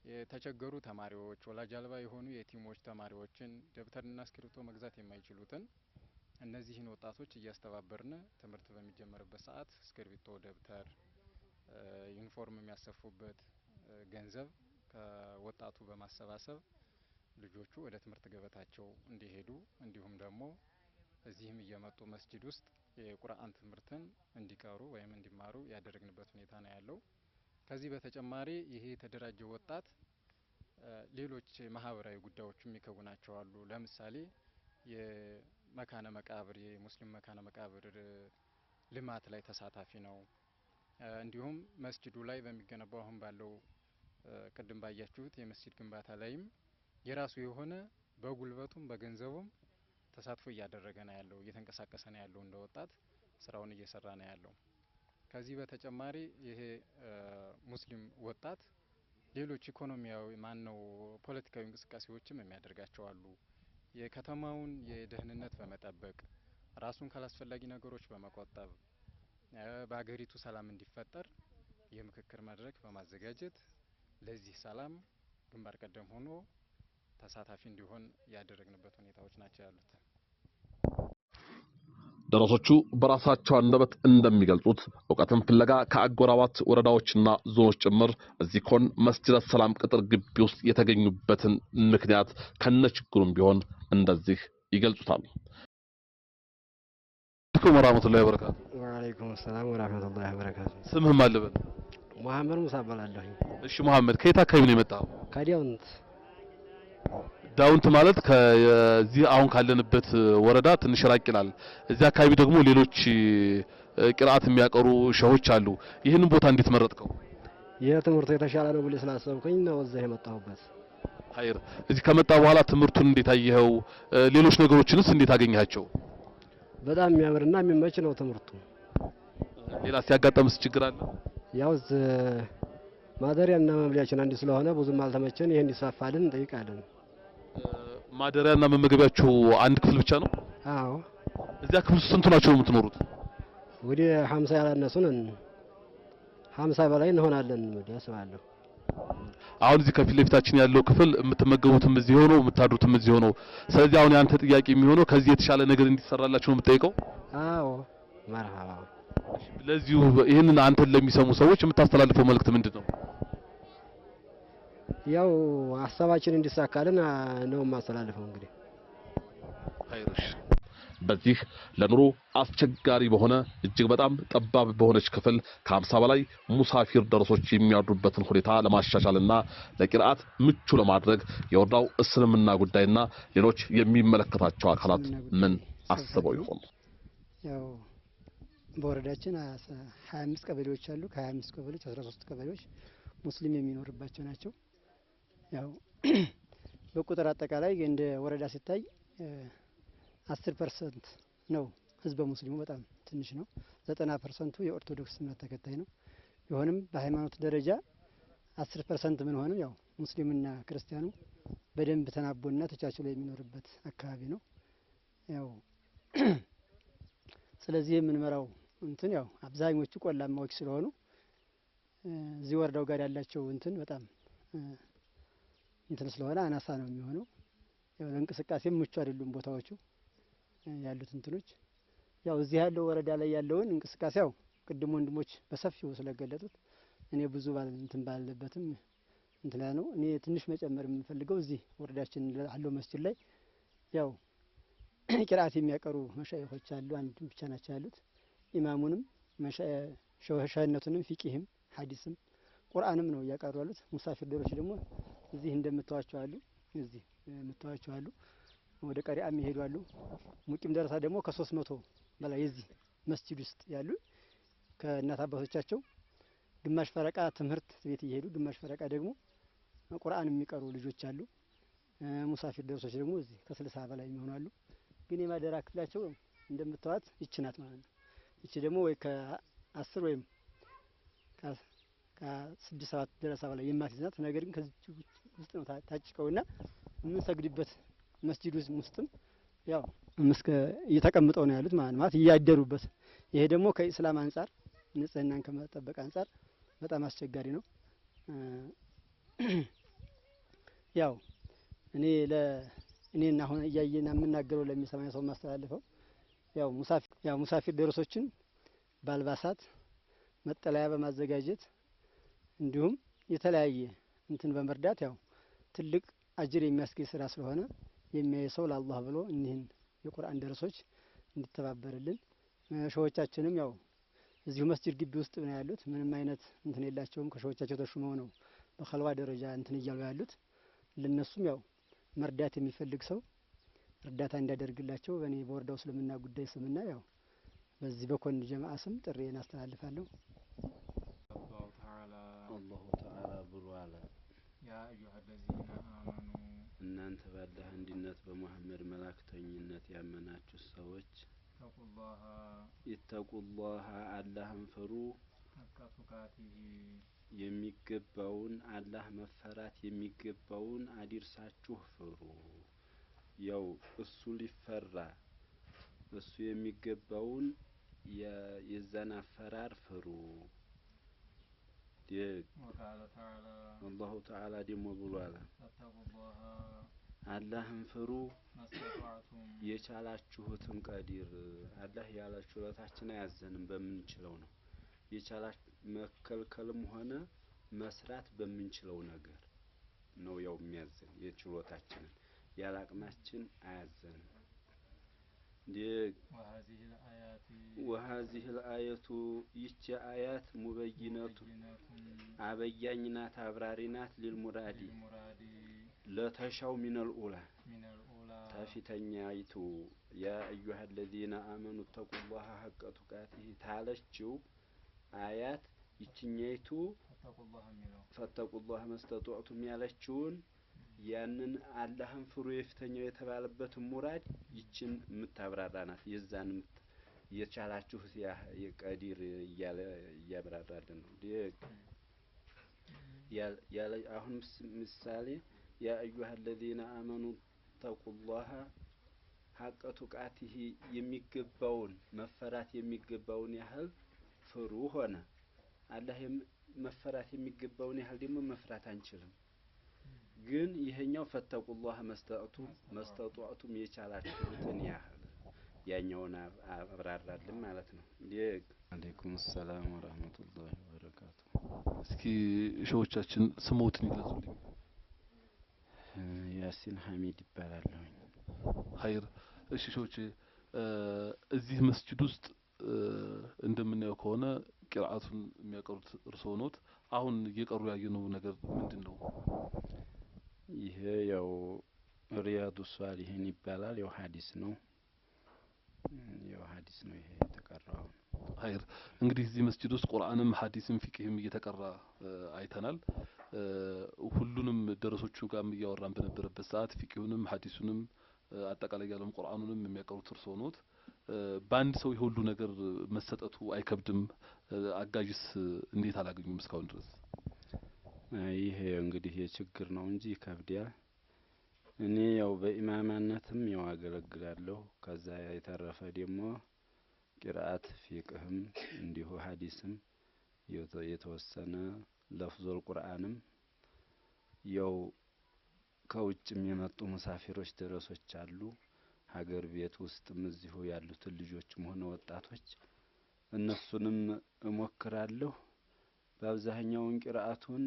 የተቸገሩ ተማሪዎች፣ ወላጅ አልባ የሆኑ የቲሞች ተማሪዎችን ደብተርና እስክሪብቶ መግዛት የማይችሉትን እነዚህን ወጣቶች እያስተባበርን ትምህርት በሚጀመርበት ሰዓት እስክሪብቶ፣ ደብተር፣ ዩኒፎርም የሚያሰፉበት ገንዘብ ከወጣቱ በማሰባሰብ ልጆቹ ወደ ትምህርት ገበታቸው እንዲሄዱ እንዲሁም ደግሞ እዚህም እየመጡ መስጂድ ውስጥ የቁርአን ትምህርትን እንዲቀሩ ወይም እንዲማሩ ያደረግንበት ሁኔታ ነው ያለው። ከዚህ በተጨማሪ ይሄ የተደራጀ ወጣት ሌሎች ማህበራዊ ጉዳዮችም ይከውናቸው አሉ። ለምሳሌ የመካነ መቃብር የሙስሊም መካነ መቃብር ልማት ላይ ተሳታፊ ነው። እንዲሁም መስጂዱ ላይ በሚገነባው አሁን ባለው ቅድም ባያችሁት የመስጂድ ግንባታ ላይም የራሱ የሆነ በጉልበቱም በገንዘቡም ተሳትፎ እያደረገ ነው ያለው፣ እየተንቀሳቀሰ ነው ያለው፣ እንደ ወጣት ስራውን እየሰራ ነው ያለው። ከዚህ በተጨማሪ ይሄ ሙስሊም ወጣት ሌሎች ኢኮኖሚያዊ ፖለቲካዊ እንቅስቃሴዎችም የሚያደርጋቸው አሉ። የከተማውን የደህንነት በመጠበቅ ራሱን ካላስፈላጊ ነገሮች በመቆጠብ በአገሪቱ ሰላም እንዲፈጠር የምክክር መድረክ በማዘጋጀት ለዚህ ሰላም ግንባር ቀደም ሆኖ ተሳታፊ እንዲሆን ያደረግንበት ሁኔታዎች ናቸው ያሉት። ደረሶቹ በራሳቸው አንደበት እንደሚገልጹት እውቀትን ፍለጋ ከአጎራባት ወረዳዎችና ዞኖች ጭምር እዚህ ኮን መስጂድ ሰላም ቅጥር ግቢ ውስጥ የተገኙበትን ምክንያት ከነችግሩም ቢሆን እንደዚህ ይገልጹታል። ሰላም ወራህመቱላሂ ወበረካቱ። ወአለይኩም ሰላም ወራህመቱላሂ ወበረካቱ። ስምህ ማን ልበል? መሐመድ ሙሳ እባላለሁ። እሺ መሐመድ፣ ከየት አካባቢ ነው የመጣው? ከዲያውንት። ዳውንት ማለት ከዚህ አሁን ካለንበት ወረዳ ትንሽ ራቅ ይላል። እዚህ አካባቢ ደግሞ ሌሎች ቅርአት የሚያቀሩ ሸሆች አሉ። ይህንን ቦታ እንዴት መረጥከው? የትምህርቱ የተሻለ ነው ብዬ ስላሰብኩኝ ነው እዚህ የመጣሁበት። ሀይር እዚህ ከመጣ በኋላ ትምህርቱን እንዴት አየኸው? ሌሎች ነገሮችንስ እንዴት አገኘሃቸው? በጣም የሚያምርና የሚመች ነው ትምህርቱ። ሌላ ሲያጋጠምስ ችግር አለ? ያው ማደሪያና መብሊያችን አንድ ስለሆነ ብዙም አልተመቸን። ይሄን እንዲስፋፋልን እንጠይቃለን። ማደሪያና መመገቢያችሁ አንድ ክፍል ብቻ ነው? አዎ። እዚያ ክፍል ስንት ናችሁ የምትኖሩት? ወደ 50 ያላነሱ ነን። 50 በላይ እንሆናለን ወደ አስባለሁ። አሁን እዚህ ከፊት ለፊታችን ያለው ክፍል የምትመገቡትም እዚህ ሆኖ የምታድሩትም እዚህ ሆኖ። ስለዚህ አሁን ያንተ ጥያቄ የሚሆነው ከዚህ የተሻለ ነገር እንዲሰራላችሁ ነው የምትጠይቀው? አዎ። መርሃባ። ለዚሁ ይህንን አንተን ለሚሰሙ ሰዎች የምታስተላልፈው መልእክት ምንድን ነው? ያው ሀሳባችን እንዲሳካልን ነው የማስተላልፈው። እንግዲህ ሀይርሽ በዚህ ለኑሮ አስቸጋሪ በሆነ እጅግ በጣም ጠባብ በሆነች ክፍል ከ50 በላይ ሙሳፊር ደረሶች የሚያድሩበትን ሁኔታ ለማሻሻልና ለቂርአት ምቹ ለማድረግ የወረዳው እስልምና ጉዳይና ሌሎች የሚመለከታቸው አካላት ምን አስበው ይሆን? ያው በወረዳችን 25 ቀበሌዎች አሉ። ከ25 ቀበሌዎች 13 ቀበሌዎች ሙስሊም የሚኖርባቸው ናቸው። ያው በቁጥር አጠቃላይ እንደ ወረዳ ሲታይ 10% ነው ህዝበ ሙስሊሙ፣ በጣም ትንሽ ነው። 90% የኦርቶዶክስ እምነት ተከታይ ነው። ቢሆንም በሃይማኖት ደረጃ 10% ምን ሆነው ያው ሙስሊምና ክርስቲያኑ በደንብ ተናቦና ተቻችሎ የሚኖርበት አካባቢ ነው። ያው ስለዚህ የምንመራው እንትን ያው አብዛኞቹ ቆላማዎች ስለሆኑ እዚህ ወረዳው ጋር ያላቸው እንትን በጣም እንትን ስለሆነ አናሳ ነው የሚሆነው። ያው ለእንቅስቃሴም ምቹ አይደሉም ቦታዎቹ ያሉት እንትኖች። ያው እዚህ ያለው ወረዳ ላይ ያለውን እንቅስቃሴ ያው ቅድም ወንድሞች በሰፊው ስለገለጡት እኔ ብዙ እንትን ባለበትም እንትን ነው። እኔ ትንሽ መጨመር የምፈልገው እዚህ ወረዳችን ያለው መስጂድ ላይ ያው ቂርአት የሚያቀሩ መሻይኾች አሉ። አንድ ብቻ ናቸው ያሉት። ኢማሙንም ሸህነቱንም ፊቂህም ሐዲስም ቁርአንም ነው እያቀሩ ያሉት። ሙሳፊር ደሮች ደግሞ እዚህ እንደምታዋቸው አሉ። እዚህ የምታዋቸው አሉ። ወደ ቀሪአም ይሄዱ አሉ። ሙቂም ደረሳ ደግሞ ከ300 በላይ የዚህ መስጂድ ውስጥ ያሉ ከእናት አባቶቻቸው ግማሽ ፈረቃ ትምህርት ቤት እየሄዱ ግማሽ ፈረቃ ደግሞ ቁርአን የሚቀሩ ልጆች አሉ። ሙሳፊር ደርሶች ደግሞ እዚህ ከ60 በላይ የሚሆኑ ግን የማደራ ክፍላቸው እንደምታዋት ይች ናት ማለት ነው። ይች ደግሞ ወይ ከ10 ወይም ከ6 7 ደረሳ በላይ የማትይዛት ነገር ግን ከዚህ ውስጥ ነው ታጭቀውና የምንሰግድበት መስጂድ ውስጥም ያው መስከ እየተቀምጠው ነው ያሉት ማለት እያደሩበት። ይሄ ደግሞ ከኢስላም አንፃር ንጽህናን ከመጠበቅ አንፃር በጣም አስቸጋሪ ነው። ያው እኔና አሁን እያየና የምናገረው ለሚሰማኝ ሰው ማስተላልፈው ያው ሙሳፊር ደረሶችን ባልባሳት መጠለያ በማዘጋጀት እንዲሁም የተለያየ እንትን በመርዳት ያው ትልቅ አጅር የሚያስገኝ ስራ ስለሆነ የሚያይ ሰው ለአላህ ብሎ እኒህን የቁርአን ደረሶች እንዲተባበርልን። ሸሆቻችንም ያው እዚሁ መስጂድ ግቢ ውስጥ ነው ያሉት። ምንም አይነት እንትን የላቸውም። ከሸሆቻቸው ተሹመው ነው በኸልዋ ደረጃ እንትን እያሉ ያሉት። ለነሱም ያው መርዳት የሚፈልግ ሰው እርዳታ እንዲያደርግላቸው በእኔ በወረዳው እስልምና ጉዳይ ስምና ያው በዚህ በኮን ጀማዓ ስም ጥሪዬን አስተላልፋለሁ። አላሁ ተዓላ ብሏል፣ ያ አዩሀ ለዚነ አመኑ እናንተ ባላህ አንድነት በሙሐመድ መላእክተኝነት ያመናችሁ ሰዎች ኢተቁላህ አላህን ፍሩ፣ የሚገባውን አላህ መፈራት የሚገባውን አዲርሳችሁ ፍሩ። ያው እሱ ሊፈራ እሱ የሚገባውን የዛን አፈራር ፍሩ። አላሁ ተዓላ ደግሞ ብሏል አላህን ፍሩ የቻላችሁትን ቀዲር። አላህ ያለ ችሎታችን አያዘንም፣ በምንችለው ነው መከልከልም ሆነ መስራት በምንችለው ነገር ነው ያው የሚያዘን። የችሎታችንን ያለ አቅማችን አያዘንም። وهذه الآية ይቺ አያት ሙበይነቱ አበያኝናት አብራሪናት ሊልሙራዲ ለተሻው ሚነል ኡላ ተፊተኛይቱ ያ አዩሃ الذين آمنوا اتقوا الله حق تقاته ታለችው አያት ይችኛይቱ ፈተቁላህ መስተጧቱም ያለችውን ያንን አላህን ፍሩ የፊተኛው የተባለበት ሙራድ ይችን የምታብራራ ናት። የዛን የቻላችሁ የቀዲር እያለ እያብራራልን ነው። ያለ አሁን ምሳሌ ያ አዩሃ الذين آمنوا اتقوا الله حق تقاته የሚገባውን መፈራት የሚገባውን ያህል ፍሩ ሆነ። አላህ መፈራት የሚገባውን ያህል ደግሞ መፍራት አንችልም። ግን ይሄኛው ፈተቁላህ መስተጧቱም የቻላችሁትን ያህል ያኛውን አብራራልን ማለት ነው። አለይኩም ሰላም ወራህመቱላሂ ወበረካቱ። እስኪ ሸዎቻችን ስሞትን ይግለጹልኝ። ያሲን ሐሚድ ይባላል። ኸይር። እሺ ሸዎች እዚህ መስጂድ ውስጥ እንደምናየው ከሆነ ቂራአቱን የሚያቀሩት እርስዎ ኖት። አሁን እየቀሩ ያየነው ነገር ምንድነው? ይሄ ያው ሪያዱ ሷሊሂን ይባላል። ያው ሐዲስ ነው። ይሄ የተቀራው። ኸይር። እንግዲህ እዚህ መስጂድ ውስጥ ቁርአንም ሐዲስም ፊቅህም እየተቀራ አይተናል። ሁሉንም ደረሶቹ ጋር እያወራን በነበረበት ሰዓት ፊቅሁንም ሐዲሱንም አጠቃላይ ያለውን ቁርአኑንም የሚያቀሩት እርስዎ ኖት። በአንድ ሰው የሁሉ ነገር መሰጠቱ አይከብድም? አጋዥስ እንዴት አላገኙም እስካሁን ድረስ? ይሄ እንግዲህ የችግር ነው እንጂ ይከብዳል። እኔ ያው በኢማማነትም ያው አገለግላለሁ። ከዛ የተረፈ ደግሞ ቂራአት ፊቅህም እንዲሁ ሐዲስም የተወሰነ ለፍዞል ቁርአንም ያው ከውጭም የመጡ ሙሳፊሮች ደረሶች አሉ። ሀገር ቤት ውስጥም እዚሁ ያሉትን ልጆችም ሆነ ወጣቶች እነሱንም እሞክራለሁ። በአብዛኛውን ቂራአቱን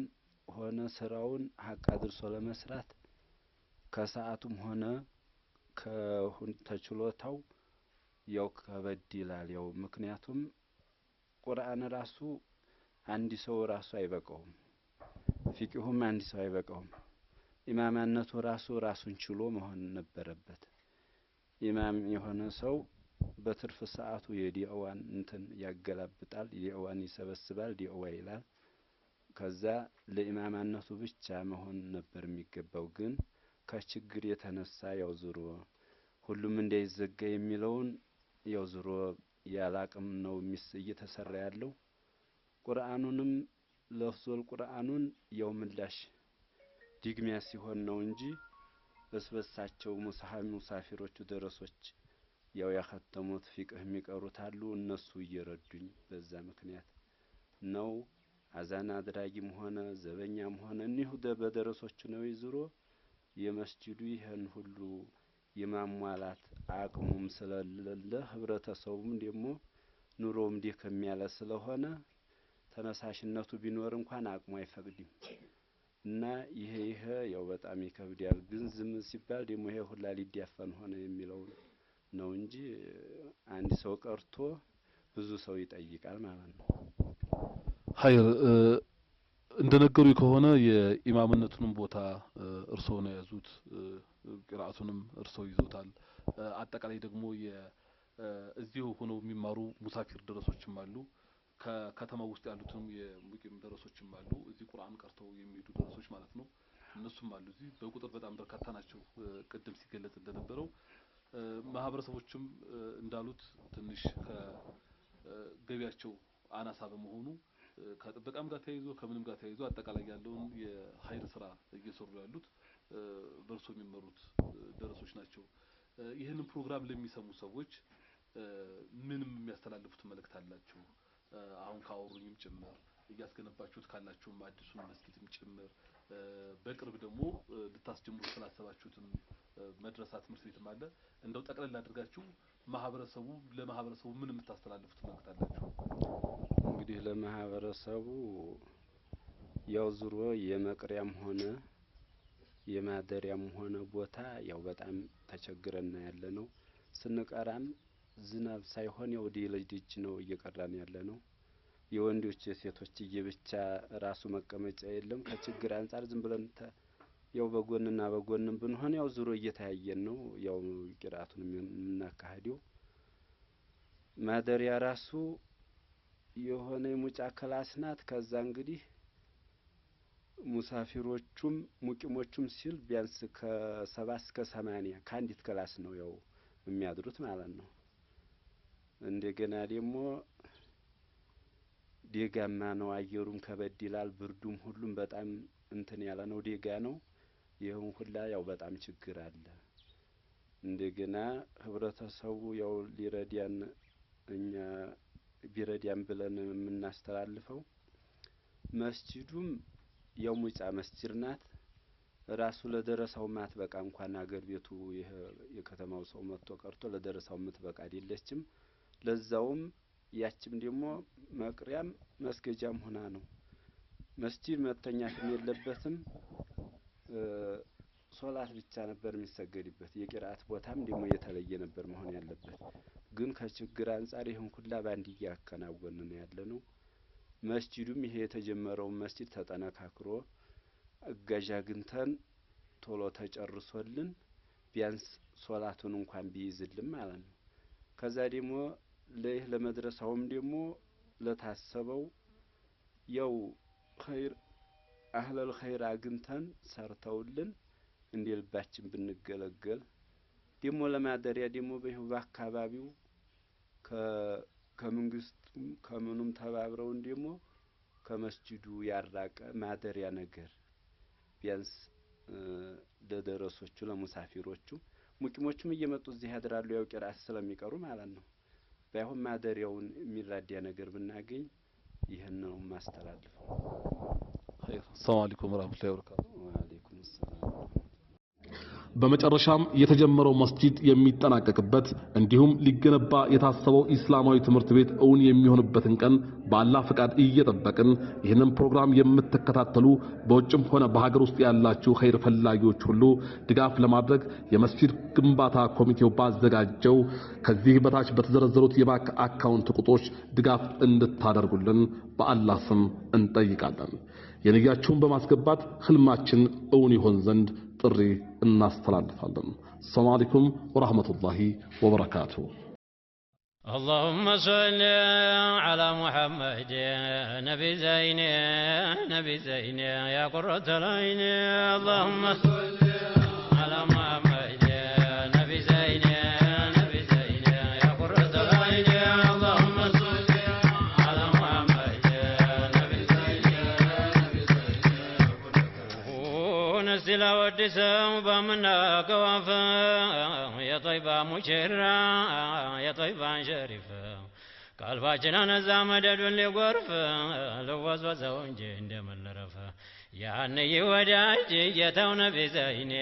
ሆነ ስራውን ሀቅ አድርሶ ለመስራት ከሰዓቱም ሆነ ተችሎታው ያው ከበድ ይላል። ያው ምክንያቱም ቁርአን ራሱ አንድ ሰው ራሱ አይበቃውም። ፊቅሁም አንድ ሰው አይበቃውም። ኢማማነቱ ራሱን ችሎ መሆን ነበረበት። ኢማም የሆነ ሰው በትርፍ ሰዓቱ የዲዕዋን እንትን ያገላብጣል፣ ዲዕዋን ይሰበስባል፣ ዲዕዋ ይላል። ከዛ ለኢማማነቱ ብቻ መሆን ነበር የሚገባው። ግን ከችግር የተነሳ ያው ዙሮ ሁሉም እንዳይዘጋ የሚለውን ያው ዙሮ ያላቅም ነው እየተሰራ ያለው። ቁርአኑንም ለፍዞል ቁርአኑን ያው ምላሽ ዲግሚያ ሲሆን ነው እንጂ በስበሳቸው ሙሳፊሮቹ ደረሶች ያው ያከተሙት ፊቅህ የሚቀሩት አሉ። እነሱ እየረዱኝ በዛ ምክንያት ነው። አዛን አድራጊም ሆነ ዘበኛም ሆነ እኒሁ በደረሶቹ ነው ይዝሮ የመስጂዱ ይሄን ሁሉ የማሟላት አቅሙም ስለሌለ ህብረተሰቡም ደግሞ ኑሮም ደከም ያለ ስለሆነ ተነሳሽነቱ ቢኖር እንኳን አቅሙ አይፈቅድም እና ይሄ ያው በጣም ይከብዳል። ግን ዝም ሲባል ደግሞ ይሄ ሁላ ሊዳፈን ሆነ የሚለው ነው እንጂ አንድ ሰው ቀርቶ ብዙ ሰው ይጠይቃል ማለት ነው። ኸይር። እንደነገሩ ከሆነ የኢማምነቱንም ቦታ እርስዎ ነው ያዙት፣ ቂራአቱንም እርስዎ ይዞታል። አጠቃላይ ደግሞ እዚሁ ሆነው የሚማሩ ሙሳፊር ደረሶችም አሉ። ከከተማው ውስጥ ያሉትም የሙቂም ደረሶችም አሉ። እዚህ ቁርአን ቀርተው የሚሄዱ ደረሶች ማለት ነው። እነሱም አሉ። እዚህ በቁጥር በጣም በርካታ ናቸው። ቅድም ሲገለጽ እንደነበረው ማህበረሰቦችም እንዳሉት ትንሽ ከገቢያቸው አናሳ በመሆኑ ከጥበቃም ጋር ተያይዞ ከምንም ጋር ተያይዞ አጠቃላይ ያለውን የኸይር ስራ እየሰሩ ያሉት በእርሶ የሚመሩት ደረሶች ናቸው። ይህንን ፕሮግራም ለሚሰሙ ሰዎች ምንም የሚያስተላልፉት መልእክት አላችሁ? አሁን ካወሩኝም ጭምር እያስገነባችሁት ካላችሁም አዲሱን መስጊድም ጭምር በቅርብ ደግሞ ልታስጀምሩ ስላሰባችሁትም መድረሳ ትምህርት ቤትም አለ። እንደው ጠቅለል አድርጋችሁ ለማህበረሰቡ ምን የምታስተላልፉት መልእክት አላችሁ? እንግዲህ ለማህበረሰቡ ያው ዙሮ የመቅሪያም ሆነ የማደሪያም ሆነ ቦታ ያው በጣም ተቸግረና ያለ ነው። ስንቀራም ዝናብ ሳይሆን ያው ልጅ ነው እየቀራን ያለ ነው። የወንዶች የሴቶች እየብቻ ራሱ መቀመጫ የለም። ከችግር አንፃር ዝም ብለን ያው በጎንና በጎንም ብንሆን ያው ዙሮ እየታየን ነው ያው ቂራቱን የምናካሂደው ማደሪያ ራሱ የሆነ የሙጫ ክላስ ናት ከዛ እንግዲህ ሙሳፊሮቹም ሙቂሞቹም ሲል ቢያንስ ከ7 እስከ 80 ከአንዲት ክላስ ነው ያው የሚያድሩት ማለት ነው እንደገና ደግሞ ዴጋማ ነው አየሩም ከበድ ይላል ብርዱም ሁሉም በጣም እንትን ያለ ነው ዴጋ ነው ይሄን ሁላ ያው በጣም ችግር አለ እንደገና ህብረተሰቡ ያው ሊረዳን እኛ ቢረዳን ብለን የምናስተላልፈው መስጂዱም ያው ሙጫ መስጂድ ናት ራሱ ለደረሰው ማትበቃ እንኳን አገር ቤቱ ይሄ የከተማው ሰው መጥቶ ቀርቶ ለደረሰው ምትበቃ አይደለችም ለዛውም ያችም ደግሞ መቅሪያም መስገጃም ሆና ነው መስጂድ መተኛትም የለበትም ሶላት ብቻ ነበር የሚሰገድበት የቂራት ቦታም ደግሞ የተለየ ነበር መሆን ያለበት ግን ከችግር አንፃር ይሄን ሁላ ባንድ ያከናወነ ነው ያለነው መስጂዱም ይሄ የተጀመረው መስጂድ ተጠናክሮ እገጃ ግንተን ቶሎ ተጨርሶልን ቢያንስ ሶላቱን እንኳን ቢይዝልን ማለት ነው ከዛ ደግሞ ለመድረሳውም ደግሞ ለታሰበው ያው ኸይር አህለል ኸይር አግንተን ሰርተውልን እንዲልባችን ብንገለገል ደግሞ ለማደሪያ ደግሞ በአካባቢው ከመንግስቱም ከምኑም ተባብረው ደግሞ ከመስጂዱ ያራቀ ማደሪያ ነገር ቢያንስ ለደረሶቹ ለሙሳፊሮቹ ሙቂሞቹም እየመጡ እዚህ ያድራሉ ያው ቂራት ስለሚቀሩ ማለት ነው ባይሆን ማደሪያውን የሚራዲያ ነገር ብናገኝ ይሄን ነው ማስተላልፈው ኸይር ሰላም አለይኩም ወራህመቱላሂ ወበረካቱ ወአለይኩም ሰላም በመጨረሻም የተጀመረው መስጂድ የሚጠናቀቅበት እንዲሁም ሊገነባ የታሰበው ኢስላማዊ ትምህርት ቤት እውን የሚሆንበትን ቀን በአላህ ፍቃድ እየጠበቅን ይህንን ፕሮግራም የምትከታተሉ በውጭም ሆነ በሀገር ውስጥ ያላችሁ ኸይር ፈላጊዎች ሁሉ ድጋፍ ለማድረግ የመስጂድ ግንባታ ኮሚቴው ባዘጋጀው ከዚህ በታች በተዘረዘሩት የባንክ አካውንት ቁጥሮች ድጋፍ እንድታደርጉልን በአላህ ስም እንጠይቃለን የንያችሁን በማስገባት ህልማችን እውን ይሆን ዘንድ ጥሪ እናስተላልፋለን ሰላም አለይኩም ወራህመቱላሂ ወበረካቱ اللهم صل على محمد نبي زين يا قرة العين اللهم صل على محمد نبي زين يا قرة العين اللهم صل على محمد نبي زين ونزل ودسه بمنا قوافا يا طيبة مشرة يا طيبة شريفة قلبنا نزا مدد لغرف لوزوزه انجي اندمن لرفه يا نبي وداج يا تو نبي زين